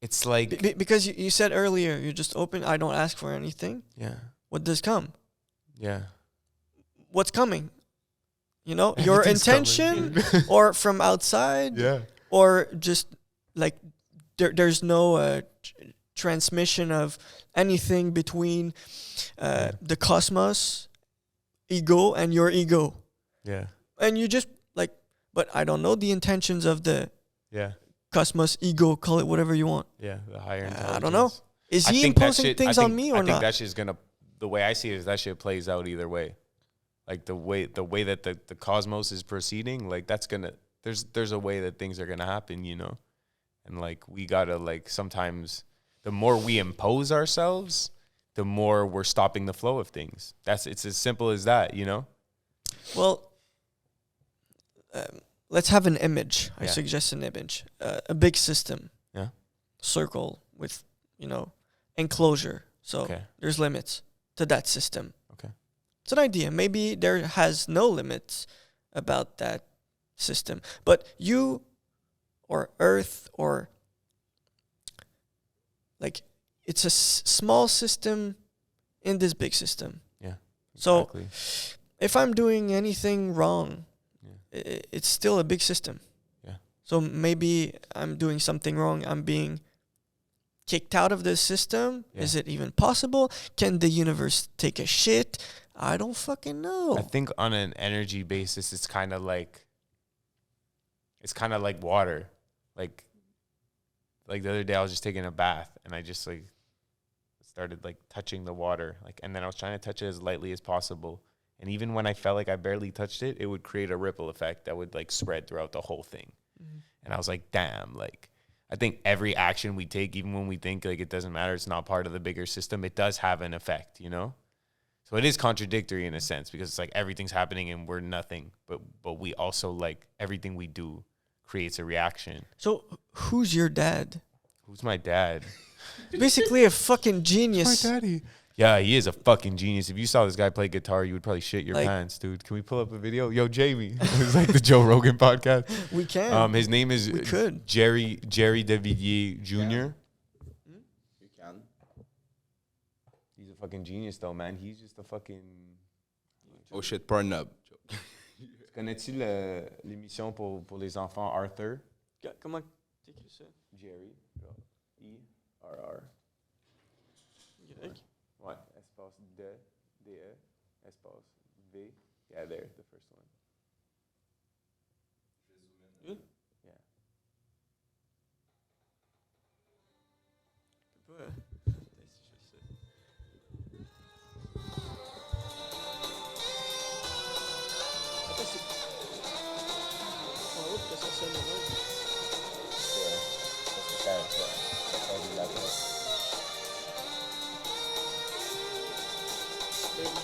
it's like... because you said earlier, you're just open, I don't ask for anything. Yeah. What does come? Yeah. What's coming? You know, your intention or from outside? Yeah. Or just like there's no transmission of anything between the cosmos, ego, and your ego. Yeah. And you just like, but I don't know the intentions of the cosmos, ego, call it whatever you want. Yeah, the higher intelligence. I don't know. Is he think that imposing shit- things I think- on me or I think not? that shit's gonna... The way I see it is that shit plays out either way. Like the way that the cosmos is proceeding, like that's gonna... There's a way that things are gonna happen, you know? And like we gotta like sometimes the more we impose ourselves, the more we're stopping the flow of things. It's as simple as that, you know? Well, let's have an image. I Yeah. suggest an image. A big system. Yeah. Circle with, enclosure. So Okay. there's limits to that system. Okay. It's an idea. Maybe there has no limits about that system. But you or Earth or like it's a small system in this big system. Yeah. So Exactly. if I'm doing anything wrong, it's still a big system. Yeah. So maybe I'm doing something wrong. I'm being kicked out of the system. Yeah. Is it even possible? Can the universe take a shit? I don't fucking know. I think on an energy basis, it's kind of like water. Like the other day, I was just taking a bath, and I just like started like touching the water, and then I was trying to touch it as lightly as possible. And even when I felt like I barely touched it, it would create a ripple effect that would like spread throughout the whole thing. Mm-hmm. And I was like, damn, like I think every action we take, even when we think like it doesn't matter, it's not part of the bigger system, it does have an effect, you know? So it is contradictory in a sense because it's like everything's happening and we're nothing, but we also like everything we do creates a reaction. So who's your dad? Who's my dad? Basically a fucking genius. My daddy. Yeah, he is a fucking genius. If you saw this guy play guitar, you would probably shit your Like- pants, dude. Can we pull up a video? Yo, Jamie. It's like the Joe Rogan podcast. We can. His name is We could. Jerry Davidier Jr. You can. He's a fucking genius though, man. He's just a fucking... Oh shit, Pornhub. Connais-tu l'émission pour les enfants Arthur? Comment t'écris ça? Jerry. E-R-R. Ouais, espace D-E, espace V. Yeah, there, the first one. Good? Yeah.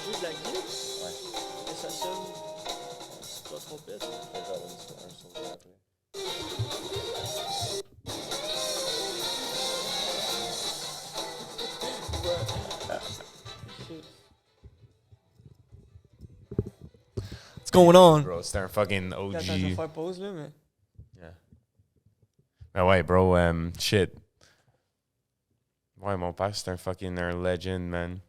joues de la guitare? Ouais. Et ça sonne. C'est pas trompette. Fais genre un solo après. What's going on? Bro, c'est un fucking Attends, je vais OG. faire pause là, mais. Yeah. Ben ouais, bro, shit. Ouais, mon père, c'est un fucking legend, man.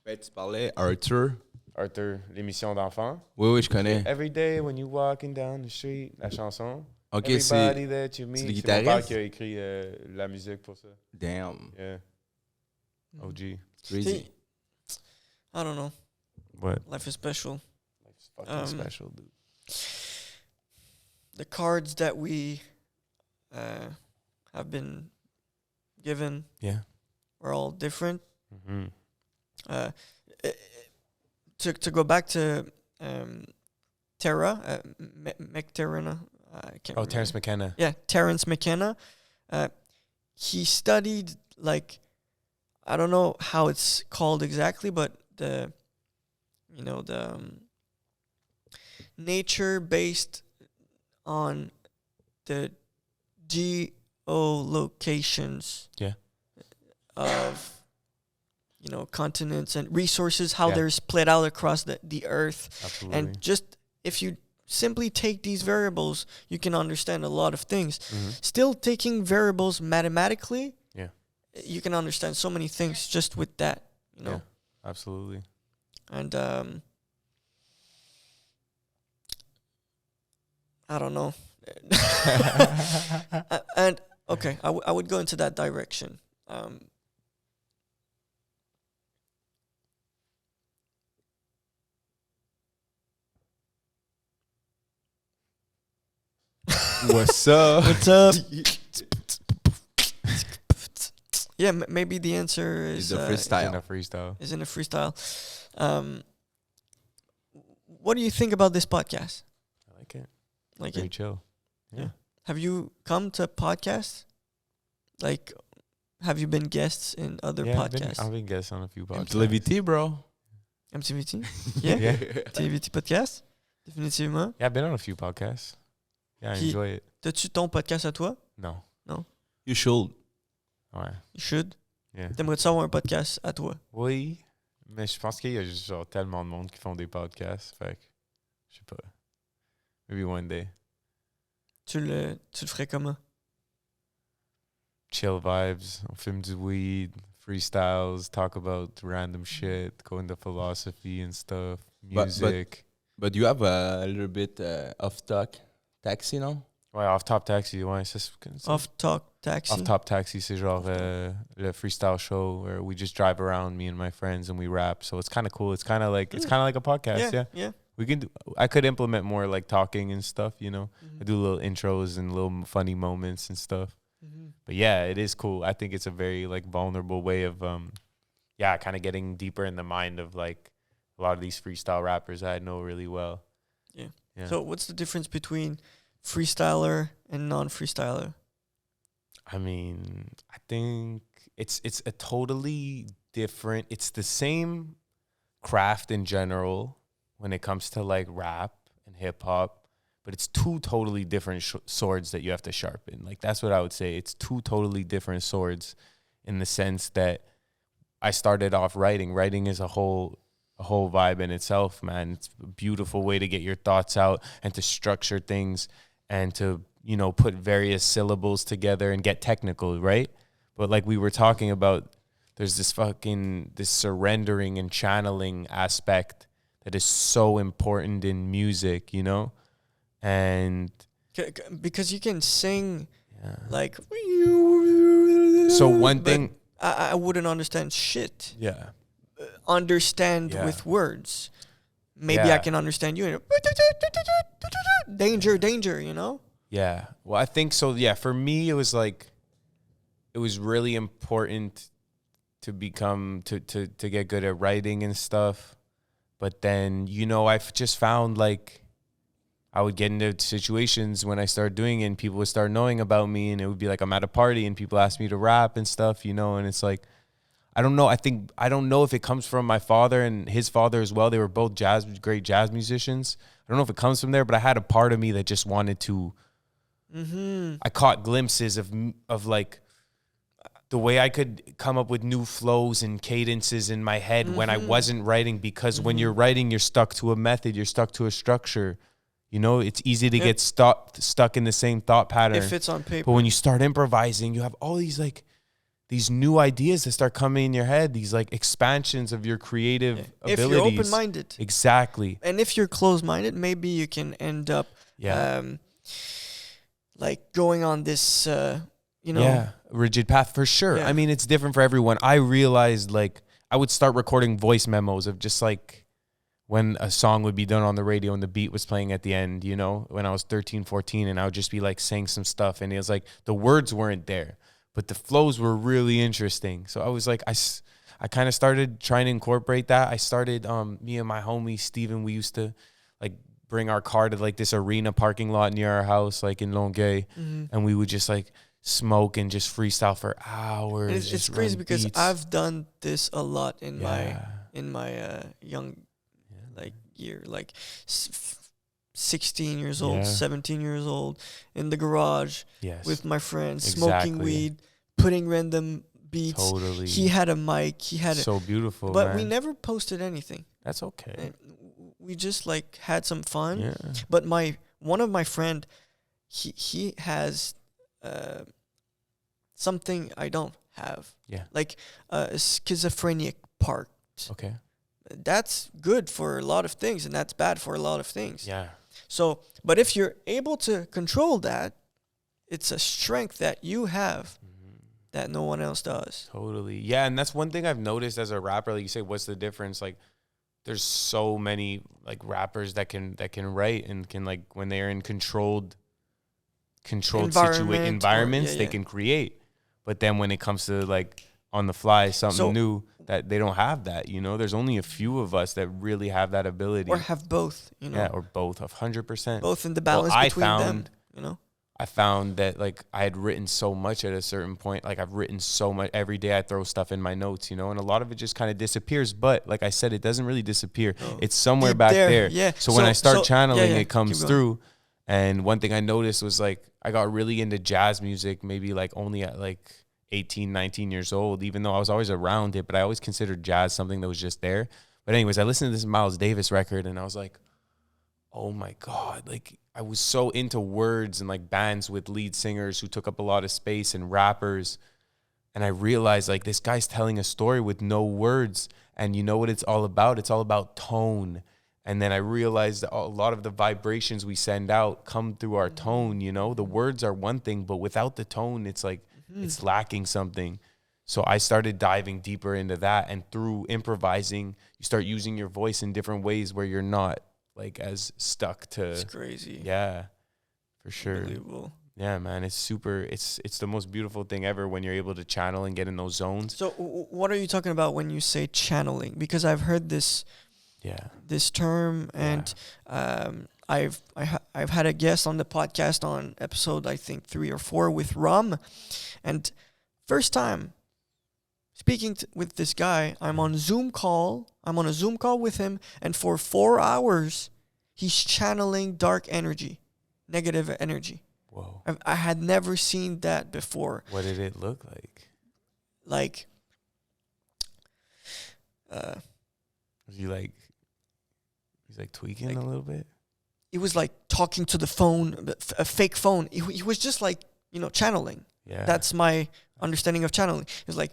Ben, tu parlais Arthur. Arthur, l'émission d'enfant. Oui, je connais. Every day when you walking down the street, la chanson. Ok, Everybody c'est... that you meet. c'est le C'est mon père guitariste? qui a écrit la musique pour ça. Damn. Yeah. OG. Crazy. I don't know. What? Life is special. Life's fucking special, dude. The cards that we have been given Yeah. are all different. Mm-hmm. To go back to Terra, McTerrana. I can't remember. Terrence McKenna. Yeah, Terrence McKenna. He studied, like, I don't know how it's called exactly, but the nature based on the geolocations Yeah. of continents and resources, how Yeah. they're split out across the earth. Absolutely. And just if you simply take these variables, you can understand a lot of things. Mm-hmm. Still taking variables mathematically, Yeah. you can understand so many things just with that, Yeah. Absolutely. And I don't know. And okay, I would go into that direction. What's up? What's up? Yeah, maybe the answer is It's a freestyle. In a freestyle. Is in a freestyle. What do you think about this podcast? I like it. Like Very it? chill. Yeah. Have you come to podcasts? Like, have you been guests in other podcasts? I've been guests on a few podcasts. MTLIVT, bro. MTLIVT? Yeah? Yeah. MTLIVT Podcast? Définitivement. Yeah, I've been on a few podcasts. Yeah, I enjoy it. T'as-tu ton podcast à toi? No. You should. Ouais. You should. Yeah. T'aimerais-tu avoir un podcast à toi? Oui, mais je pense qu'il y a juste genre tellement de monde qui font des podcasts. Fait que, je sais pas. Maybe one day. Tu le ferais comment? Chill vibes, on fume du weed, freestyles, talk about random shit, go into philosophy and stuff, music. But you have a little bit off-talk taxi, no? Ouais, off-top taxi, ouais. C'est Off-talk taxi? Off-top taxi, c'est genre le freestyle show where we just drive around, me and my friends, and we rap. So it's kind of cool. It's kind of like a podcast, yeah. We can I could implement more like talking and stuff, you know. Mm-hmm. I do little intros and little funny moments and stuff. Mm-hmm. But yeah, it is cool. I think it's a very like vulnerable way of kind of getting deeper in the mind of like a lot of these freestyle rappers I know really well. Yeah. Yeah. So what's the difference between freestyler and non-freestyler? I mean, I think it's a totally different, it's the same craft in general when it comes to like rap and hip hop, but it's two totally different swords that you have to sharpen. Like that's what I would say. It's two totally different swords in the sense that I started off writing. Writing is a whole vibe in itself, man. It's a beautiful way to get your thoughts out and to structure things and to, you know, put various syllables together and get technical, right? But like we were talking about, there's this surrendering and channeling aspect that is so important in music, you know? And because you can sing like so one thing I wouldn't understand shit. Yeah. Understand with words. Maybe I can understand you. Danger, you know? Yeah. Well, I think so. Yeah. For me, it was really important to get good at writing and stuff. But then, you know, I've just found like I would get into situations when I started doing it and people would start knowing about me and it would be like I'm at a party and people ask me to rap and stuff, you know, and it's like I don't know. I don't know if it comes from my father and his father as well. They were both great jazz musicians. I don't know if it comes from there, but I had a part of me that just wanted to. I caught glimpses of like the way I could come up with new flows and cadences in my head when I wasn't writing, because when you're writing, you're stuck to a method, you're stuck to a structure. You know, it's easy to get stuck in the same thought pattern. If it's on paper. But when you start improvising, you have all these these new ideas that start coming in your head, these like expansions of your creative abilities. If you're open-minded. Exactly. And if you're closed-minded, maybe you can end up like going on this, rigid path for sure. Yeah. I mean, it's different for everyone. I realized like I would start recording voice memos of just like when a song would be done on the radio and the beat was playing at the end, you know, when I was 13, 14, and I would just be like saying some stuff, and it was like the words weren't there, but the flows were really interesting. So I was like, I kind of started trying to incorporate that. I started, me and my homie Steven, we used to like bring our car to like this arena parking lot near our house, like in Longueuil, and we would just like smoke and just freestyle for hours. It's crazy because beats. I've done this a lot in my young like year, like 16 years old, 17 years old, in the garage with my friends, smoking weed, putting random beats. Totally. He had a mic. He had so beautiful, but man. we never posted anything. That's okay. And we just like had some fun. Yeah. But one of my friend, he has something I don't have. Yeah. Like a schizophrenic part. Okay. That's good for a lot of things, and that's bad for a lot of things. Yeah. So, but if you're able to control that, it's a strength that you have that no one else does. Totally. Yeah, and that's one thing I've noticed as a rapper. Like you say, what's the difference? Like, there's so many like rappers that can write and can like when they're in controlled environments, they can create. But then when it comes to like on the fly something new, that they don't have that, you know. There's only a few of us that really have that ability, or have both, you know. Yeah, or both, 100%. Both in the balance between them, you know. I found that like I had written so much at a certain point. Like I've written so much every day. I throw stuff in my notes, you know, and a lot of it just kind of disappears. But like I said, it doesn't really disappear. Oh. It's somewhere back there. Yeah. So when I start channeling, it comes Keep through. And one thing I noticed was like I got really into jazz music, maybe like only at like 18, 19 years old, even though I was always around it, but I always considered jazz something that was just there. But anyways, I listened to this Miles Davis record and I was like, oh my God, like I was so into words and like bands with lead singers who took up a lot of space and rappers. And I realized like this guy's telling a story with no words. And you know what it's all about? It's all about tone. And then I realized that a lot of the vibrations we send out come through our tone, you know? The words are one thing, but without the tone, it's like, it's lacking something. So I started diving deeper into that. And through improvising, you start using your voice in different ways where you're not like as stuck to. It's crazy. Yeah, for sure. Unbelievable. Yeah, man, it's super. It's the most beautiful thing ever when you're able to channel and get in those zones. So what are you talking about when you say channeling? Because I've heard this. Yeah. This term, and I've had a guest on the podcast on episode I think 3 or 4 with Rum, and first time speaking with this guy, I'm on a Zoom call with him, and for 4 hours he's channeling dark energy, negative energy. Whoa! I had never seen that before. What did it look like? Like, was he like? He's like tweaking a little bit. It was like talking to the phone, a fake phone. He was just like, you know, channeling. Yeah. That's my understanding of channeling. He was like,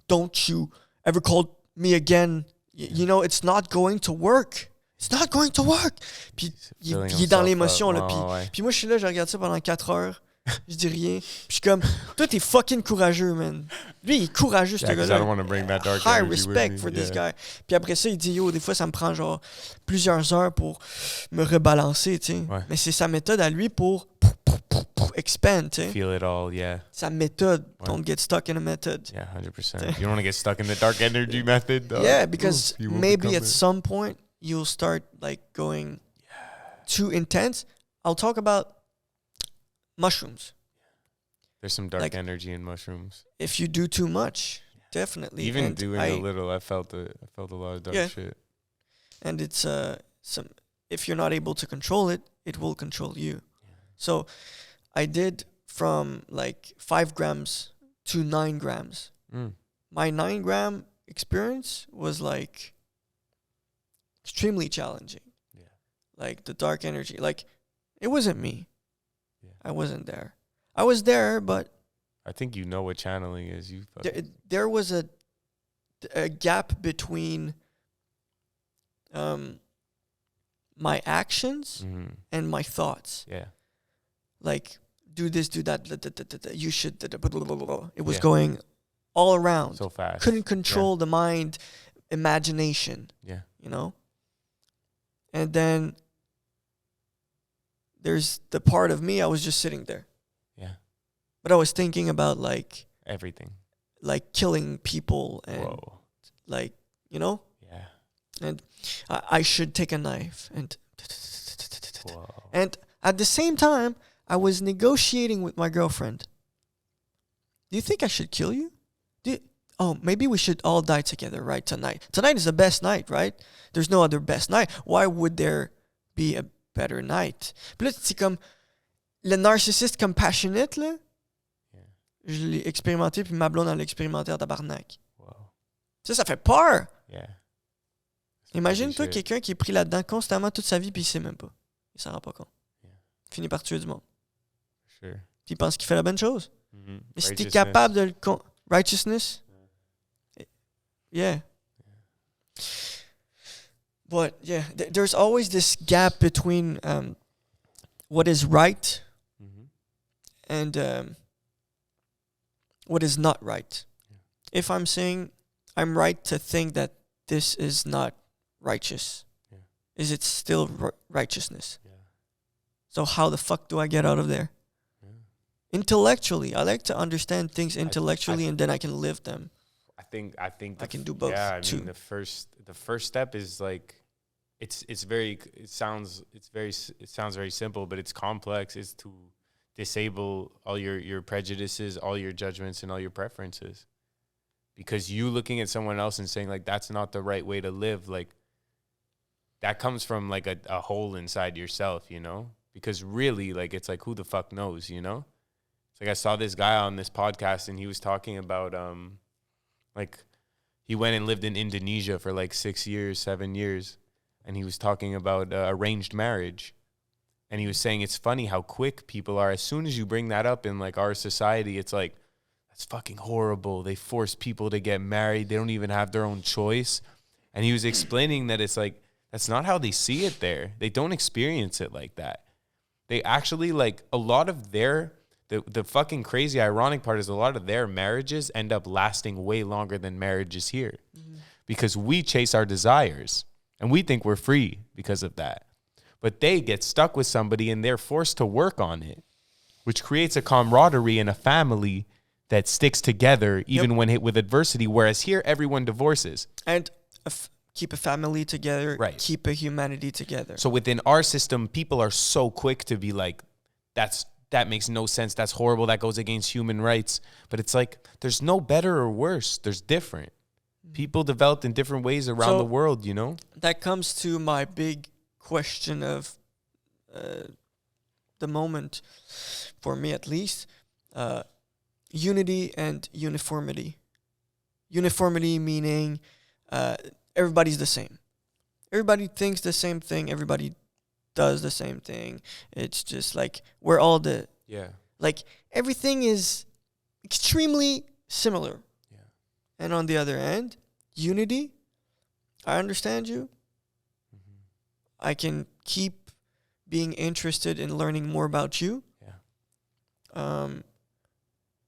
don't you ever call me again. You know, it's not going to work. It's not going to work. Puis il est dans l'émotion, là. Puis moi, je suis là, je regarde ça pendant 4 heures. Je dis rien. Puis je suis comme, toi, t'es fucking courageux, man. Lui, il est courageux, ce gars-là. I don't want to bring that dark High energy respect for this guy. Puis après ça, il dit, yo, des fois, ça me prend genre plusieurs heures pour me rebalancer, tu sais. Ouais. Mais c'est sa méthode à lui pour expand, tu sais. Feel it all, yeah. Sa méthode. Ouais. Don't get stuck in a method. Yeah, 100%. You don't want to get stuck in the dark energy method, though. Yeah, because maybe at some point, you'll start like going too intense. I'll talk about mushrooms. There's some dark like, energy in mushrooms. If you do too much, definitely. Even And doing a little, I felt a lot of dark shit. And it's if you're not able to control it, it will control you. So I did from like 5 grams to 9 grams. My 9 gram experience was like extremely challenging. Yeah. Like the dark energy, like it wasn't me. Yeah. I wasn't there. I was there, but I think you know what channeling is. there was a gap between my actions and my thoughts. Yeah. Like, do this, do that, you should. It was going all around. So fast. Couldn't control the mind, imagination. Yeah. You know? And then there's the part of me, I was just sitting there. Yeah. But I was thinking about like everything. Like killing people and like, you know? Yeah. And I should take a knife and at the same time I was negotiating with my girlfriend. Do you think I should kill you? Maybe we should all die together, right? Tonight is the best night, right? There's no other best night. Why would there be a better night? Puis là, c'est comme le narcissiste compassionate là. Je l'ai expérimenté, puis ma blonde, elle l'a expérimenté en tabarnak. Ça fait peur. Yeah. Imagine-toi quelqu'un qui est pris là-dedans constamment toute sa vie, puis il sait même pas. Il s'en rend pas compte. Il finit par tuer du monde. Sure. Puis il pense qu'il fait la bonne chose. Mais si t'es capable de le... Righteousness? Yeah. But, yeah, there's always this gap between what is right and what is not right. If I'm saying I'm right to think that this is not righteous, is it still righteousness? So how the fuck do I get out of there? Intellectually, I like to understand things intellectually, and then I can live them. I think I can do both. Yeah, I mean the first step is like it sounds very simple, but it's complex. Is to disable all your prejudices, all your judgments, and all your preferences. Because you looking at someone else and saying like that's not the right way to live, like that comes from like a hole inside yourself, you know? Because really, like it's like who the fuck knows, you know? It's like I saw this guy on this podcast and he was talking about like he went and lived in Indonesia for like 7 years, and he was talking about arranged marriage. And he was saying it's funny how quick people are. As soon as you bring that up in like our society, it's like, that's fucking horrible. They force people to get married. They don't even have their own choice. And he was explaining that it's like, that's not how they see it there. They don't experience it like that. They actually like a lot of the fucking crazy ironic part is a lot of their marriages end up lasting way longer than marriages here. Because we chase our desires and we think we're free because of that. But they get stuck with somebody and they're forced to work on it, which creates a camaraderie and a family that sticks together even when hit with adversity. Whereas here, everyone divorces. And keep a family together, right. Keep a humanity together. So within our system, people are so quick to be like, that makes no sense. That's horrible. That goes against human rights. But it's like, there's no better or worse. There's different. People developed in different ways around the world, you know? That comes to my big question of the moment, for me at least, unity and uniformity. Uniformity meaning everybody's the same. Everybody thinks the same thing. Everybody does the same thing. It's just like we're all like everything is extremely similar. Yeah. And on the other end, unity, I understand you. I can keep being interested in learning more about you. Yeah.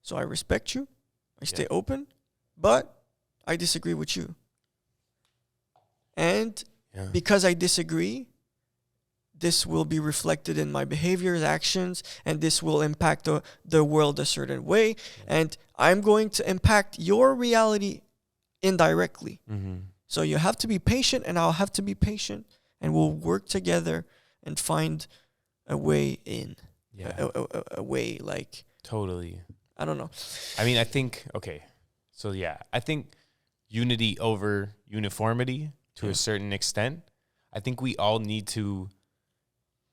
So I respect you. I stay open, but I disagree with you. And because I disagree, this will be reflected in my behaviors, actions, and this will impact the world a certain way. Yeah. And I'm going to impact your reality indirectly. So you have to be patient, and I'll have to be patient. And we'll work together and find a way in. Yeah. A way like... Totally. I don't know. I mean, I think, okay. So yeah, I think unity over uniformity to a certain extent. I think we all need to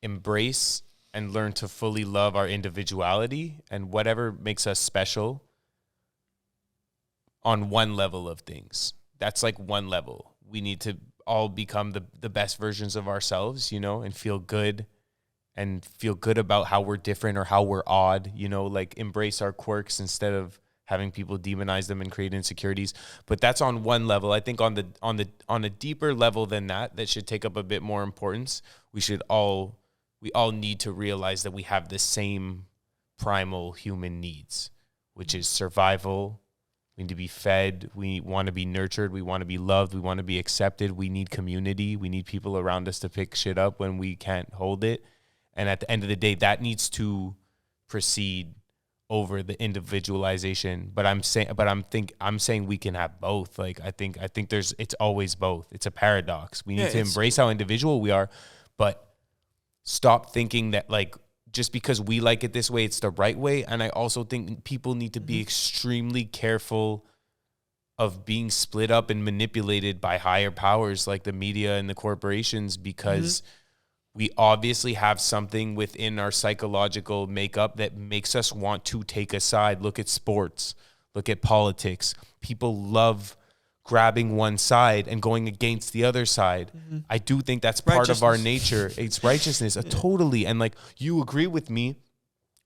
embrace and learn to fully love our individuality and whatever makes us special on one level of things. That's like one level. We need to all become the best versions of ourselves, you know, and feel good about how we're different or how we're odd, you know, like embrace our quirks instead of having people demonize them and create insecurities. But that's on one level. I think on a deeper level than that should take up a bit more importance. We all need to realize that we have the same primal human needs, which is survival. We need to be fed. We want to be nurtured. We want to be loved. We want to be accepted. We need community. We need people around us to pick shit up when we can't hold it. And at the end of the day, that needs to proceed over the individualization. But I'm saying we can have both. Like I think it's always both. It's a paradox. We need to embrace how individual we are, but stop thinking that like just because we like it this way, it's the right way. And I also think people need to be extremely careful of being split up and manipulated by higher powers like the media and the corporations, because we obviously have something within our psychological makeup that makes us want to take a side. Look at sports, look at politics. People love grabbing one side and going against the other side. I do think that's part of our nature. It's righteousness, totally. And like, you agree with me,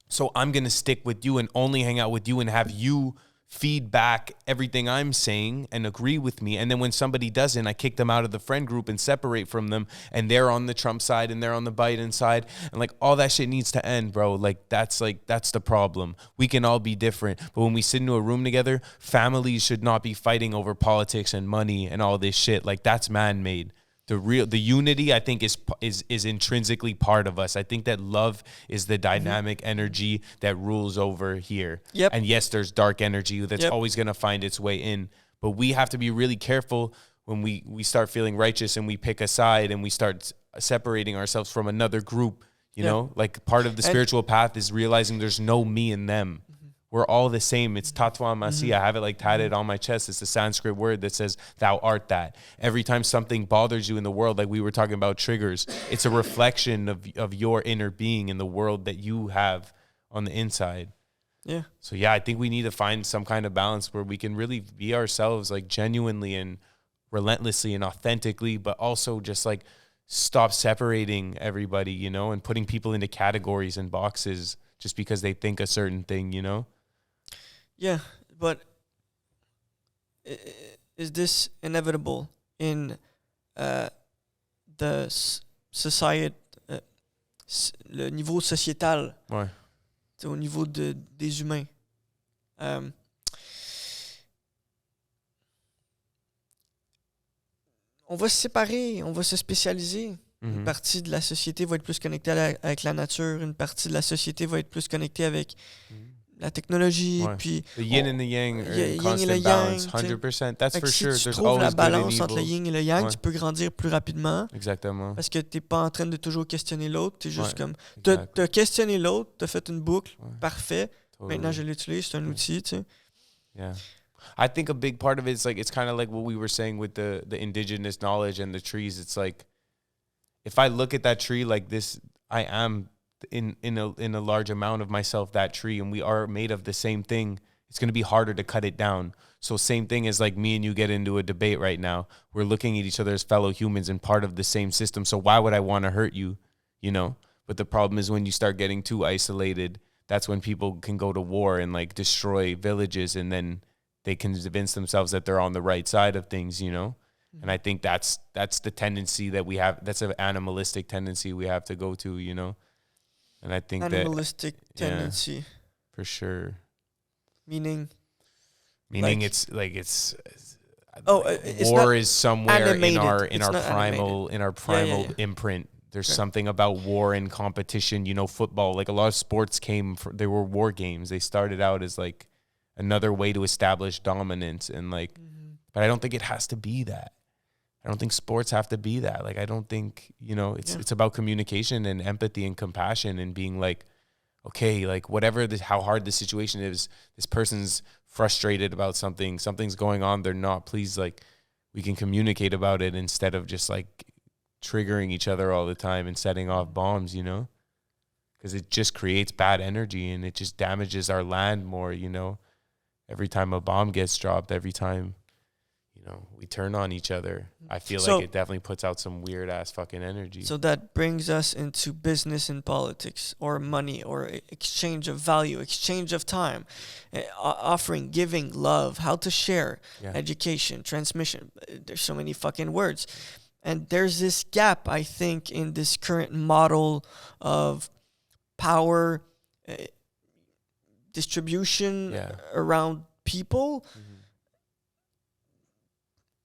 so I'm going to stick with you and only hang out with you and have you feed back everything I'm saying and agree with me. And then when somebody doesn't, I kick them out of the friend group and separate from them. And they're on the Trump side and they're on the Biden side. And like all that shit needs to end, bro. Like that's the problem. We can all be different. But when we sit into a room together, families should not be fighting over politics and money and all this shit. Like that's man-made. The unity, I think, is intrinsically part of us. I think that love is the dynamic energy that rules over here. Yep. And yes, there's dark energy that's always going to find its way in. But we have to be really careful when we start feeling righteous and we pick a side and we start separating ourselves from another group. You know, like part of the spiritual path is realizing there's no me and them. We're all the same. It's tatwa masi. I have it like tatted on my chest. It's a Sanskrit word that says, thou art that. Every time something bothers you in the world, like we were talking about triggers, it's a reflection of your inner being in the world that you have on the inside. Yeah. So yeah, I think we need to find some kind of balance where we can really be ourselves, like genuinely and relentlessly and authentically, but also just like stop separating everybody, you know, and putting people into categories and boxes just because they think a certain thing, you know? Yeah, but is this inevitable in the society, le niveau sociétal, au niveau des humains? On va se séparer, on va se spécialiser. Une partie de la société va être plus connectée avec la nature, une partie de la société va être plus connectée avec la technologie. Puis the yin and the yang are constant balance, 100%. That's for sure. Si tu trouves la balance entre le yin et le yang, tu peux grandir plus rapidement. Exactement. Parce que tu n'es pas en train de toujours questionner l'autre. Tu es juste comme... Tu as questionné l'autre, tu as fait une boucle, parfait. Totally. Maintenant, je l'utilise, c'est un outil, tu sais. Yeah. I think a big part of it is like, it's kind of like what we were saying with the indigenous knowledge and the trees. It's like, if I look at that tree like this, I am in a large amount of myself that tree, and we are made of the same thing. It's going to be harder to cut it down. So same thing as like me and you get into a debate right now. We're looking at each other as fellow humans and part of the same system. So why would I want to hurt you? You know? But the problem is when you start getting too isolated, that's when people can go to war and like destroy villages, and then they can convince themselves that they're on the right side of things, you know? And I think that's the tendency that we have. That's an animalistic tendency we have to go to, you know? And I think animalistic tendency. For sure. Meaning like, it's it's war is somewhere animated. in our primal imprint. There's something about war and competition, you know, football. Like a lot of sports they were war games. They started out as like another way to establish dominance, and like, but I don't think it has to be that. I don't think sports have to be that. Like, I don't think, you know, it's about communication and empathy and compassion and being like, okay, like whatever this, how hard the situation is, this person's frustrated about something, something's going on, they're not, please, like, we can communicate about it instead of just like triggering each other all the time and setting off bombs, you know? Because it just creates bad energy and it just damages our land more, you know? Every time a bomb gets dropped, every time, you know, we turn on each other, I feel like it definitely puts out some weird ass fucking energy. So that brings us into business and politics, or money, or exchange of value, exchange of time, offering, giving, love, how to share, education, transmission. There's so many fucking words. And there's this gap, I think, in this current model of power distribution around people.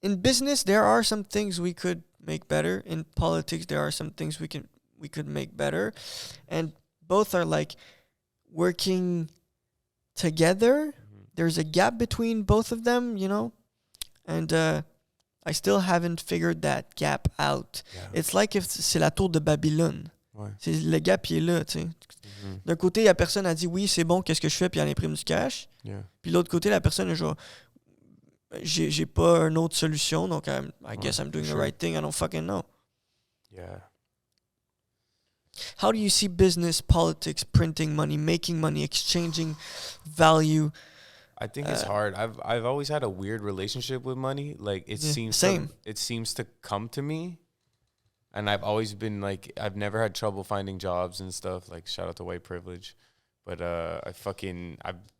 In business, there are some things we could make better. In politics, there are some things we could make better. And both are like working together. There's a gap between both of them, you know? And I still haven't figured that gap out. It's like if c'est la tour de Babylone. C'est le gap, il est là, tu sais. D'un côté, la personne a dit oui, c'est bon, qu'est-ce que je fais, puis elle imprime du cash. Puis l'autre côté, la personne est genre, j'ai pas une autre solution, donc I guess I'm doing the right thing. I don't fucking know. How do you see business, politics, printing money, making money, exchanging value? I think it's hard. I've always had a weird relationship with money. Like it seems to come to me. And I've always been like, I've never had trouble finding jobs and stuff. Like, shout out to white privilege. But I've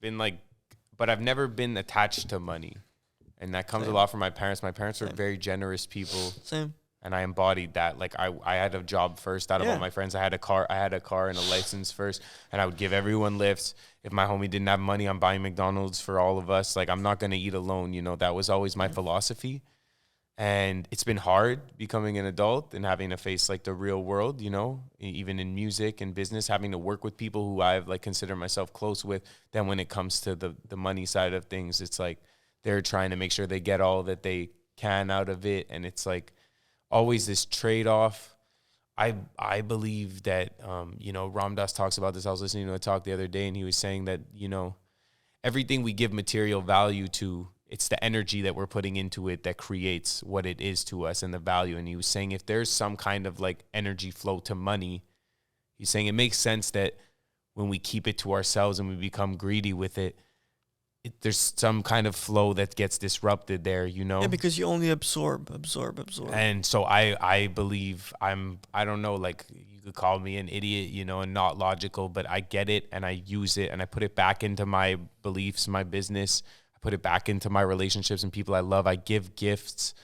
been like, but I've never been attached to money. And that comes a lot from my parents. My parents were very generous people. And I embodied that. Like, I had a job first out of all my friends. I had a car and a license first. And I would give everyone lifts. If my homie didn't have money, I'm buying McDonald's for all of us. Like, I'm not going to eat alone. You know, that was always my philosophy. And it's been hard becoming an adult and having to face like the real world, you know, even in music and business, having to work with people who I've like considered myself close with. Then when it comes to the money side of things, it's like they're trying to make sure they get all that they can out of it. And it's like always this trade-off. I believe that, you know, Ram Dass talks about this. I was listening to a talk the other day and he was saying that, you know, everything we give material value to, it's the energy that we're putting into it that creates what it is to us and the value. And he was saying if there's some kind of like energy flow to money, he's saying it makes sense that when we keep it to ourselves and we become greedy with it, there's some kind of flow that gets disrupted there, you know? Yeah, because you only absorb. And so I believe I don't know, like you could call me an idiot, you know, and not logical, but I get it and I use it and I put it back into my beliefs, my business. I put it back into my relationships and people I love. I give gifts.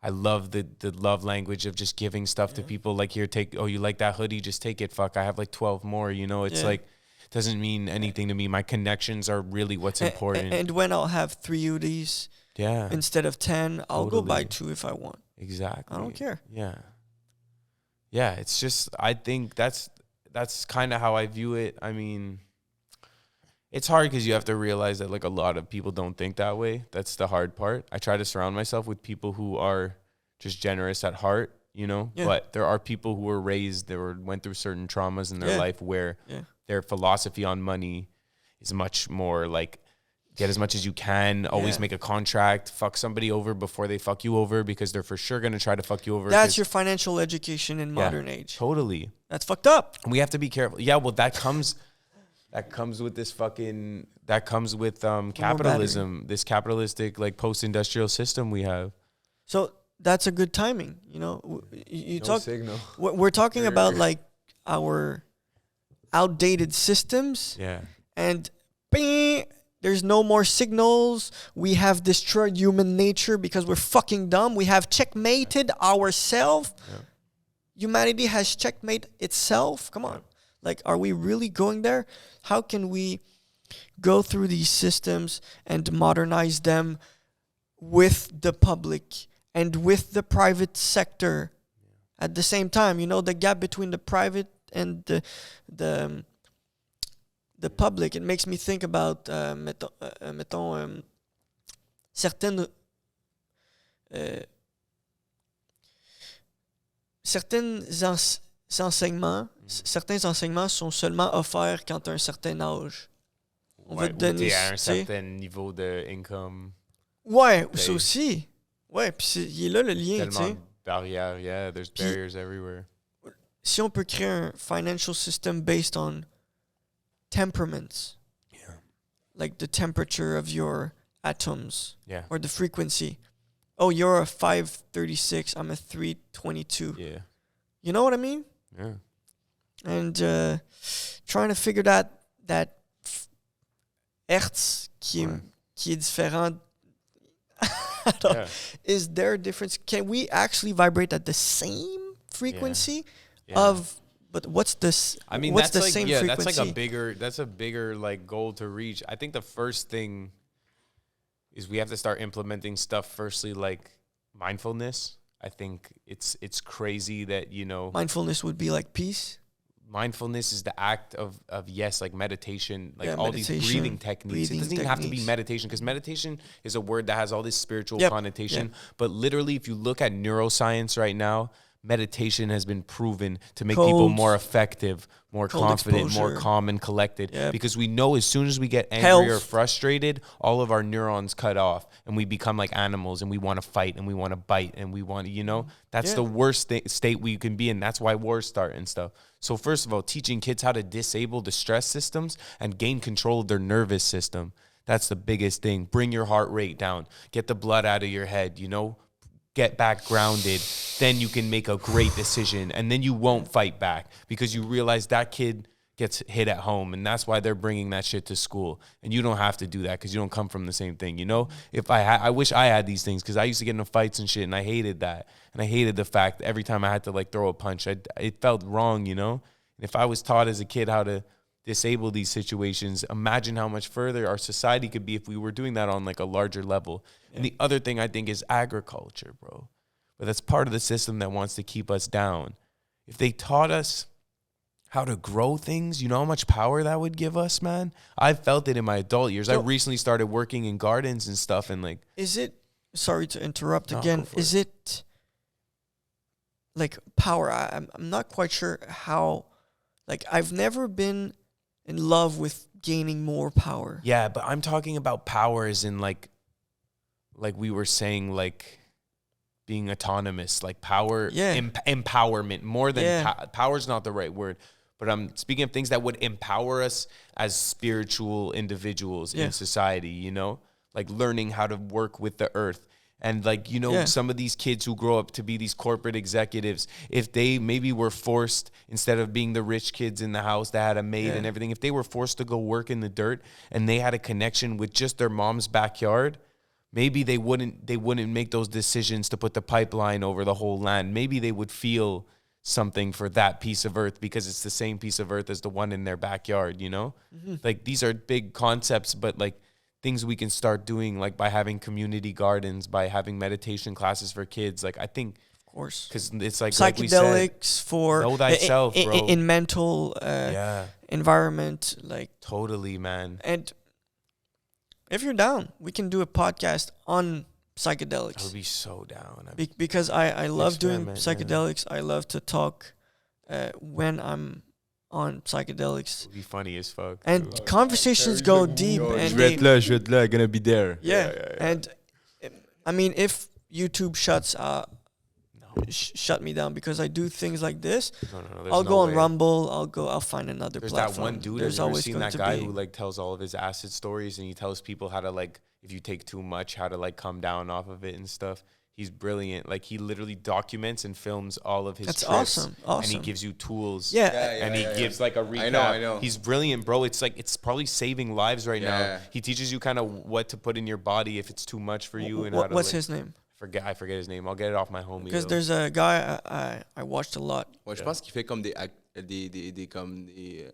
I love the love language of just giving stuff to people. Like, here, you like that hoodie? Just take it. Fuck, I have like 12 more. You know, it's like, doesn't mean anything to me. My connections are really what's important. And when I'll have 3 hoodies instead of 10, I'll go buy 2 if I want. Exactly. I don't care. Yeah, it's just, I think that's kind of how I view it. I mean, it's hard because you have to realize that like a lot of people don't think that way. That's the hard part. I try to surround myself with people who are just generous at heart, you know, but there are people who were raised, went through certain traumas in their life where their philosophy on money is much more like get as much as you can, always make a contract, fuck somebody over before they fuck you over because they're for sure going to try to fuck you over. That's your financial education in modern age. Totally. That's fucked up. And we have to be careful. Yeah, well, that comes with this fucking, capitalism, this capitalistic, like, post-industrial system we have. So that's a good timing, you know? You no talk, signal. We're talking about, like, our outdated systems. Yeah. And bing, there's no more signals. We have destroyed human nature because we're fucking dumb. We have checkmated ourselves. Yeah. Humanity has checkmate itself. Come on. Like, are we really going there? How can we go through these systems and modernize them with the public and with the private sector at the same time? You know, the gap between the private and the public. It makes me think about, mettons, certaines certains enseignements sont seulement offerts quand tu as un certain âge. On va te donner... à un certain niveau d'income. Ouais, ça aussi. Ouais, puis il est là le lien, tu sais. Tellement de barrières, yeah, there's barriers everywhere. Si on peut créer un financial system based on temperaments, like the temperature of your atoms, or the frequency. Oh, you're a 536, I'm a 322. Yeah. You know what I mean? Yeah. And trying to figure that hertz qui est différent. Is there a difference? Can we actually vibrate at the same frequency of? But what's this? I mean, what's that's the like same that's frequency? that's a bigger like goal to reach. I think the first thing is we have to start implementing stuff. Firstly, like mindfulness. I think it's crazy that mindfulness would be like peace. Mindfulness is the act of like meditation, like all these breathing techniques. It doesn't even have to be meditation, because meditation is a word that has all this spiritual connotation. But literally, if you look at neuroscience right now, meditation has been proven to make people more effective, more confident, more calm and collected. Because we know as soon as we get angry or frustrated, all of our neurons cut off and we become like animals and we want to fight and we want to bite and we want to, that's the worst state we can be in. That's why wars start and stuff. So first of all, teaching kids how to disable the stress systems and gain control of their nervous system. That's the biggest thing. Bring your heart rate down. Get the blood out of your head, get back grounded, then you can make a great decision, and then you won't fight back because you realize that kid gets hit at home, and that's why they're bringing that shit to school, and you don't have to do that because you don't come from the same thing. If I wish I had these things, because I used to get into fights and shit, and I hated that, and I hated the fact that every time I had to like throw a punch, it felt wrong, and if I was taught as a kid how to disable these situations, imagine how much further our society could be if we were doing that on like a larger level. And the other thing I think is agriculture, bro. But that's part of the system that wants to keep us down. If they taught us how to grow things, you know how much power that would give us, man? I've felt it in my adult years. I recently started working in gardens and stuff, and like... Is it... Sorry to interrupt again. Is it like power? I'm not quite sure how... Like, I've never been in love with gaining more power. Yeah, but I'm talking about power as in like we were saying, like being autonomous, like power, empowerment more than power's not the right word, but I'm speaking of things that would empower us as spiritual individuals in society, like learning how to work with the earth. And like, some of these kids who grow up to be these corporate executives, if they maybe were forced, instead of being the rich kids in the house that had a maid and everything, if they were forced to go work in the dirt and they had a connection with just their mom's backyard, maybe they wouldn't make those decisions to put the pipeline over the whole land. Maybe they would feel something for that piece of earth because it's the same piece of earth as the one in their backyard, Like, these are big concepts, but like, things we can start doing, like by having community gardens, by having meditation classes for kids. Like, I think, of course, because it's like psychedelics, like we said, for know thyself, bro. In mental environment, like totally, man. And if you're down, we can do a podcast on psychedelics. I would be so down. Because I love doing psychedelics. I love to talk when I'm on psychedelics. It would be funny as fuck. And conversations go deep. And je vais être là, gonna be there. Yeah. And I mean, if YouTube shut me down because I do things like this, I'll go on Rumble. I'll find another platform. There's that one dude. Have you ever seen that guy who like tells all of his acid stories, and he tells people how to like, if you take too much, how to like come down off of it and stuff. He's brilliant. Like, he literally documents and films all of his trips. Awesome. And he gives you tools. And he gives like a recap. I know. He's brilliant, bro. It's like, it's probably saving lives right now. He teaches you kind of what to put in your body if it's too much for you. And how to, what's his name? I forget his name. I'll get it off my homie. Because there's a guy I watched a lot. Ouais, je pense qu'il fait comme des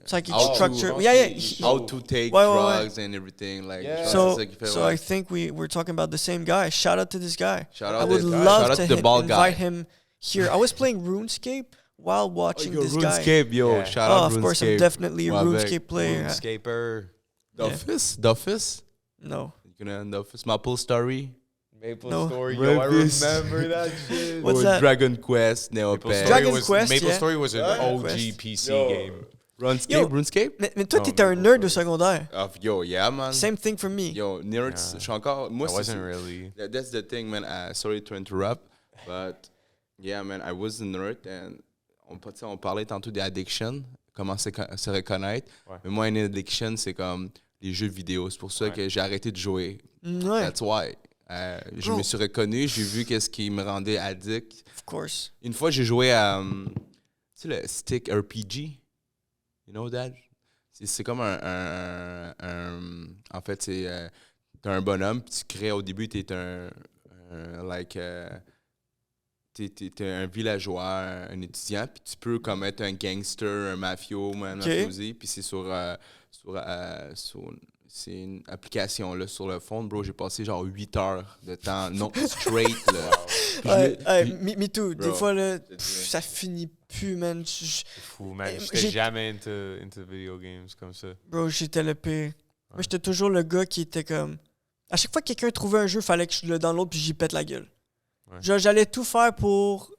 psychic structure. How to take drugs and everything. Like, so I think we're talking about the same guy. Shout out to this guy. Shout out I would love to invite him him here. I was playing RuneScape while watching this guy. RuneScape, yo. Shout out RuneScape. Of course, I'm definitely a RuneScape player. RuneScaper. D'Office? No. You know D'Office? Maple Story? Maple No. Story, yo, I remember that shit. What's that? Dragon Quest, Maple Neopet. Dragon Quest, Maple yeah. Story was an Dragon OG Quest. PC Yo. game. RuneScape, RuneScape? Mais toi, Non, t'étais un Maple nerd au Story. secondaire. Yo, yeah, man. Same thing for me. Yo, nerds, Yeah. je suis encore... Moi, I c'est- wasn't really. That's the thing, man. Sorry to interrupt, but yeah, man, I was a nerd and on parlait tantôt des addictions, comment se reconnaître. Ouais. Mais moi, une addiction, c'est comme les jeux vidéo. C'est pour ça que j'ai arrêté de jouer. Ouais, That's why. Je me suis reconnu, j'ai vu qu'est-ce qui me rendait addict. of course. Une fois, j'ai joué à tu sais, le stick RPG. You know that? C'est comme en fait, c'est t'es un bonhomme, puis tu crées au début, t'es t'es un villageois, un étudiant, puis tu peux comme être un gangster, un mafio, un mafiosi, puis c'est c'est une application là, sur le fond, bro. J'ai passé genre 8 heures de temps, non, straight, là. Me too. Des Bro, fois, là, te dis. ça finit plus, man. Fou, man. J'ai- J'étais jamais into video games comme ça. Bro, j'étais le pire. Moi, j'étais toujours le gars qui était comme... À chaque fois que quelqu'un trouvait un jeu, fallait que je le download puis j'y pète la gueule. Ouais. Genre, j'allais tout faire pour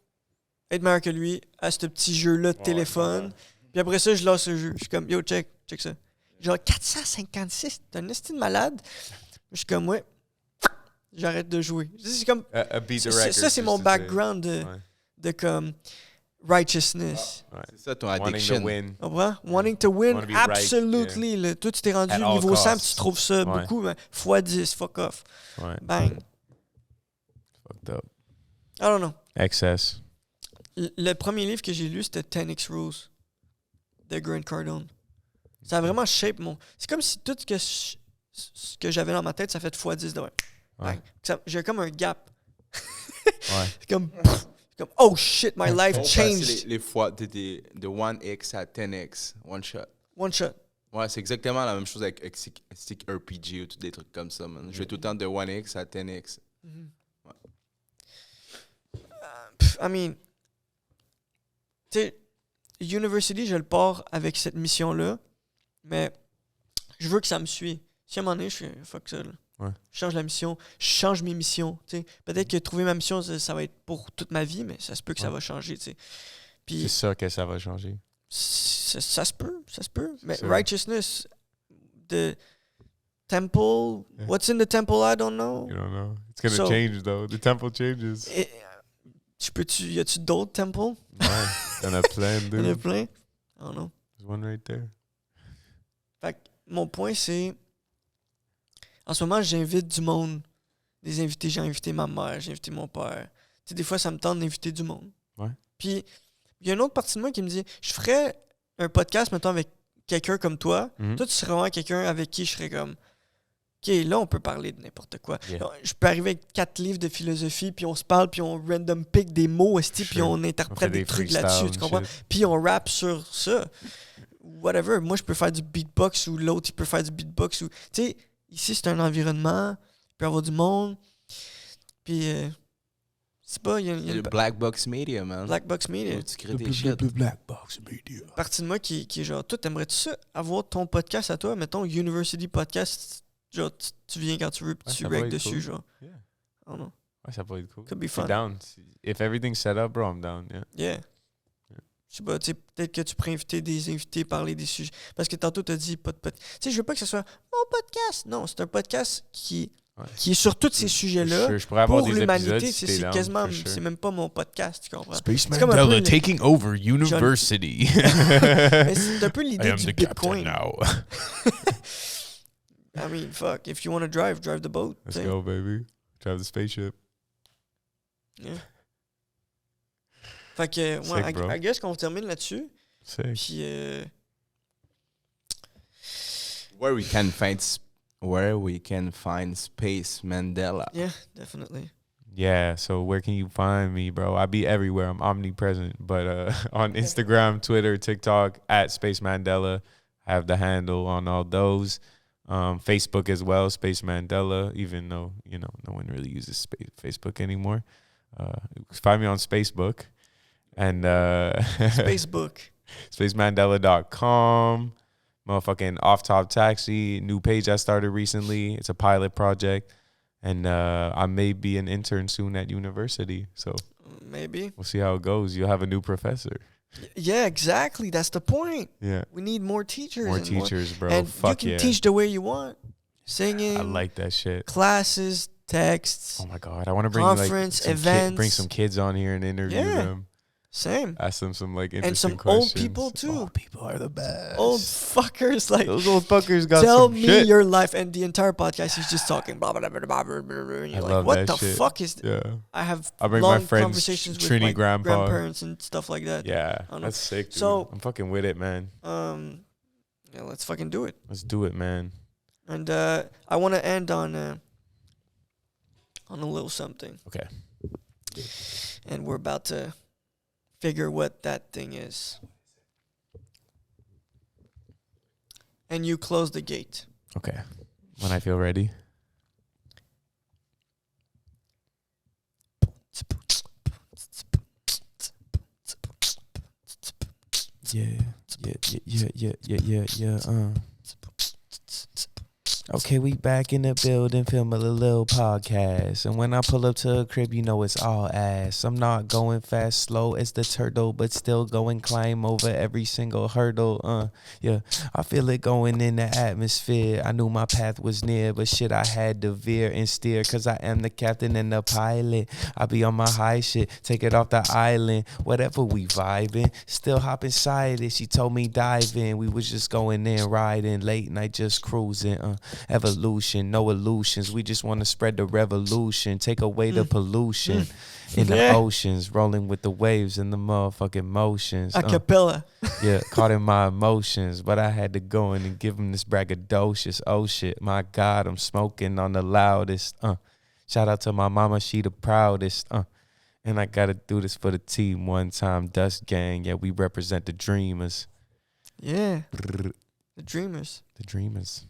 être meilleur que lui à ce petit jeu-là de Ouais, téléphone. Puis après ça, je lance le jeu. Je suis comme, yo, check ça. Genre, 456, t'es un esti de malade. Je suis comme, ouais, j'arrête de jouer. C'est comme... A beat the Ça, record. c'est just mon to background say. de comme righteousness. Ouais. C'est ça ton Wanting addiction. to win. Tu comprends? Wanting to win, Wanna be right, absolutely. Là. Toi, tu t'es rendu At all niveau 100, costs. tu trouves ça Ouais. beaucoup, mais x10, fuck off. Ouais. Bang. Fucked up. I don't know. Excess. Le premier livre que j'ai lu, c'était 10X Rules de Grant Cardone. Ça a vraiment shape mon... C'est comme si tout ce que j'avais dans ma tête, ça fait x10 de même. Ouais. Bang. J'ai comme un gap. Ouais. C'est comme... c'est comme, oh shit, my life On passe changed. les fois de 1x à 10x, one shot. One shot. Ouais, c'est exactement la même chose avec stick RPG ou tout des trucs comme ça, man. Je vais tout le temps de 1x à 10x. I mean, tu sais, YouNiversity, je le pars avec cette mission-là, mais je veux que ça me suit. Si à un moment donné, je fais fuck ça, là. Ouais. Je change la mission, je change mes missions, tu sais. Peut-être que trouver ma mission, ça va être pour toute ma vie, mais ça se peut que ça va changer, tu sais. C'est Puis, sûr que ça va changer. ça se peut. Mais sûr. righteousness, the temple, what's in the temple, I don't know. You don't know. It's gonna So- change though. The temple changes. Y a-tu d'autres temples? Ouais. T'en as plein, Il y en a dude. plein. I don't know. There's one right there. Fait que mon point, c'est... En ce moment, j'invite du monde. Des invités. J'ai invité ma mère, j'ai invité mon père. Tu sais, des fois, ça me tente d'inviter du monde. Ouais. Puis, il y a une autre partie de moi qui me dit, je ferais un podcast, mettons, avec quelqu'un comme toi. Mhm. Toi, tu serais vraiment quelqu'un avec qui je serais comme... OK, là, on peut parler de n'importe quoi. Yeah. Là, je peux arriver avec 4 livres de philosophie, puis on se parle, puis on random pick des mots, esti, puis Sure. on On fait interprète des trucs freestyles là-dessus, tu and comprends? shit. Puis on rappe sur ça. Whatever. Moi, je peux faire du beatbox ou l'autre, il peut faire du beatbox. Ou... Tu sais, ici, c'est un environnement. Il peut y avoir du monde. Puis, c'est pas... Il y a Le une BLKBOX.MEDIA, man. BLKBOX.MEDIA. Où tu crées des shit. BLKBOX.MEDIA. Partie de moi qui est genre, toi, t'aimerais-tu ça avoir ton podcast à toi? Mettons, YouNiversity Podcast. Genre, tu viens quand tu veux, puis Ouais, tu ça pourrait règles être dessus, cool. genre. Yeah. I don't know. Ouais, ça peut être cool. Could be Je suis fun. down. If everything's set up, bro, I'm down. Yeah. Yeah. Je sais pas, tu sais, peut-être que tu pourrais inviter des invités, parler des sujets. Parce que tantôt, t'as dit pas de podcast. Tu sais, je veux pas que ce soit mon podcast. Non, c'est un podcast qui est sur tous ces sujets-là. Je pourrais avoir Pour des l'humanité, épisodes si t'es c'est down, quasiment, for sure. c'est même pas mon podcast, tu comprends? Spaceman C'est comme un peu Dela le- taking over University. Mais c'est un peu I l'idée am du the captain Bitcoin. now. I mean, fuck, if you want to drive the boat. Let's tu sais. go, baby. Drive the spaceship. Yeah. Fait que, Sick, ouais, bro. I guess qu'on termine là-dessus. Sick. Puis, Where we can find Spaceman Dela. yeah, definitely. Yeah, so where can you find me, bro? I be everywhere. I'm omnipresent. But on Instagram, Twitter, TikTok, at Space Mandela. I have the handle on all those. Facebook as well, Space Mandela, even though, you know, no one really uses Facebook anymore. Find me on Spacebook. And Facebook. spacemandela.com. Motherfucking Off Top Taxi, new page I started recently. It's a pilot project. And I may be an intern soon at YouNiversity. So maybe we'll see how it goes. You'll have a new professor. Yeah, exactly. That's the point. Yeah. We need more teachers. More teachers, bro. And Fuck you can yeah. teach the way you want. Singing. I like that shit. Classes, texts. Oh my God. I want to bring conference, like events. bring some kids on here and interview them. Same. Ask them some like and interesting some questions. old people too. Old people are the best. Old fuckers like those old fuckers got tell some me shit. your life, and the entire podcast he's just talking blah blah blah blah blah, blah, blah, and you're like, what the shit. fuck is Yeah. I have I bring long my friends conversations with Trini my grandpa. grandparents and stuff like that. Yeah. I don't know. That's sick, dude. So I'm fucking with it, man. Yeah, let's fucking do it. Let's do it, man. And I want to end on a little something. Okay. And we're about to figure what that thing is. And you close the gate. Okay. When I feel ready. Yeah. Okay, we back in the building, filming a little podcast. And when I pull up to a crib, you know it's all ass. I'm not going fast, slow as the turtle, but still going climb over every single hurdle. Yeah, I feel it going in the atmosphere. I knew my path was near, but shit, I had to veer and steer, cause I am the captain and the pilot. I be on my high shit, take it off the island. Whatever we vibing, still hop inside it. She told me dive in. We was just going in, riding, late night just cruising. Evolution, no illusions. We just want to spread the revolution, take away the pollution in the oceans, rolling with the waves and the motherfucking motions. Acapella. Yeah, caught in my emotions, but I had to go in and give him this braggadocious. Oh shit, my God, I'm smoking on the loudest. Shout out to my mama, she the proudest. And I gotta do this for the team one time. Dust Gang, yeah, we represent the dreamers. Yeah, the dreamers. The dreamers.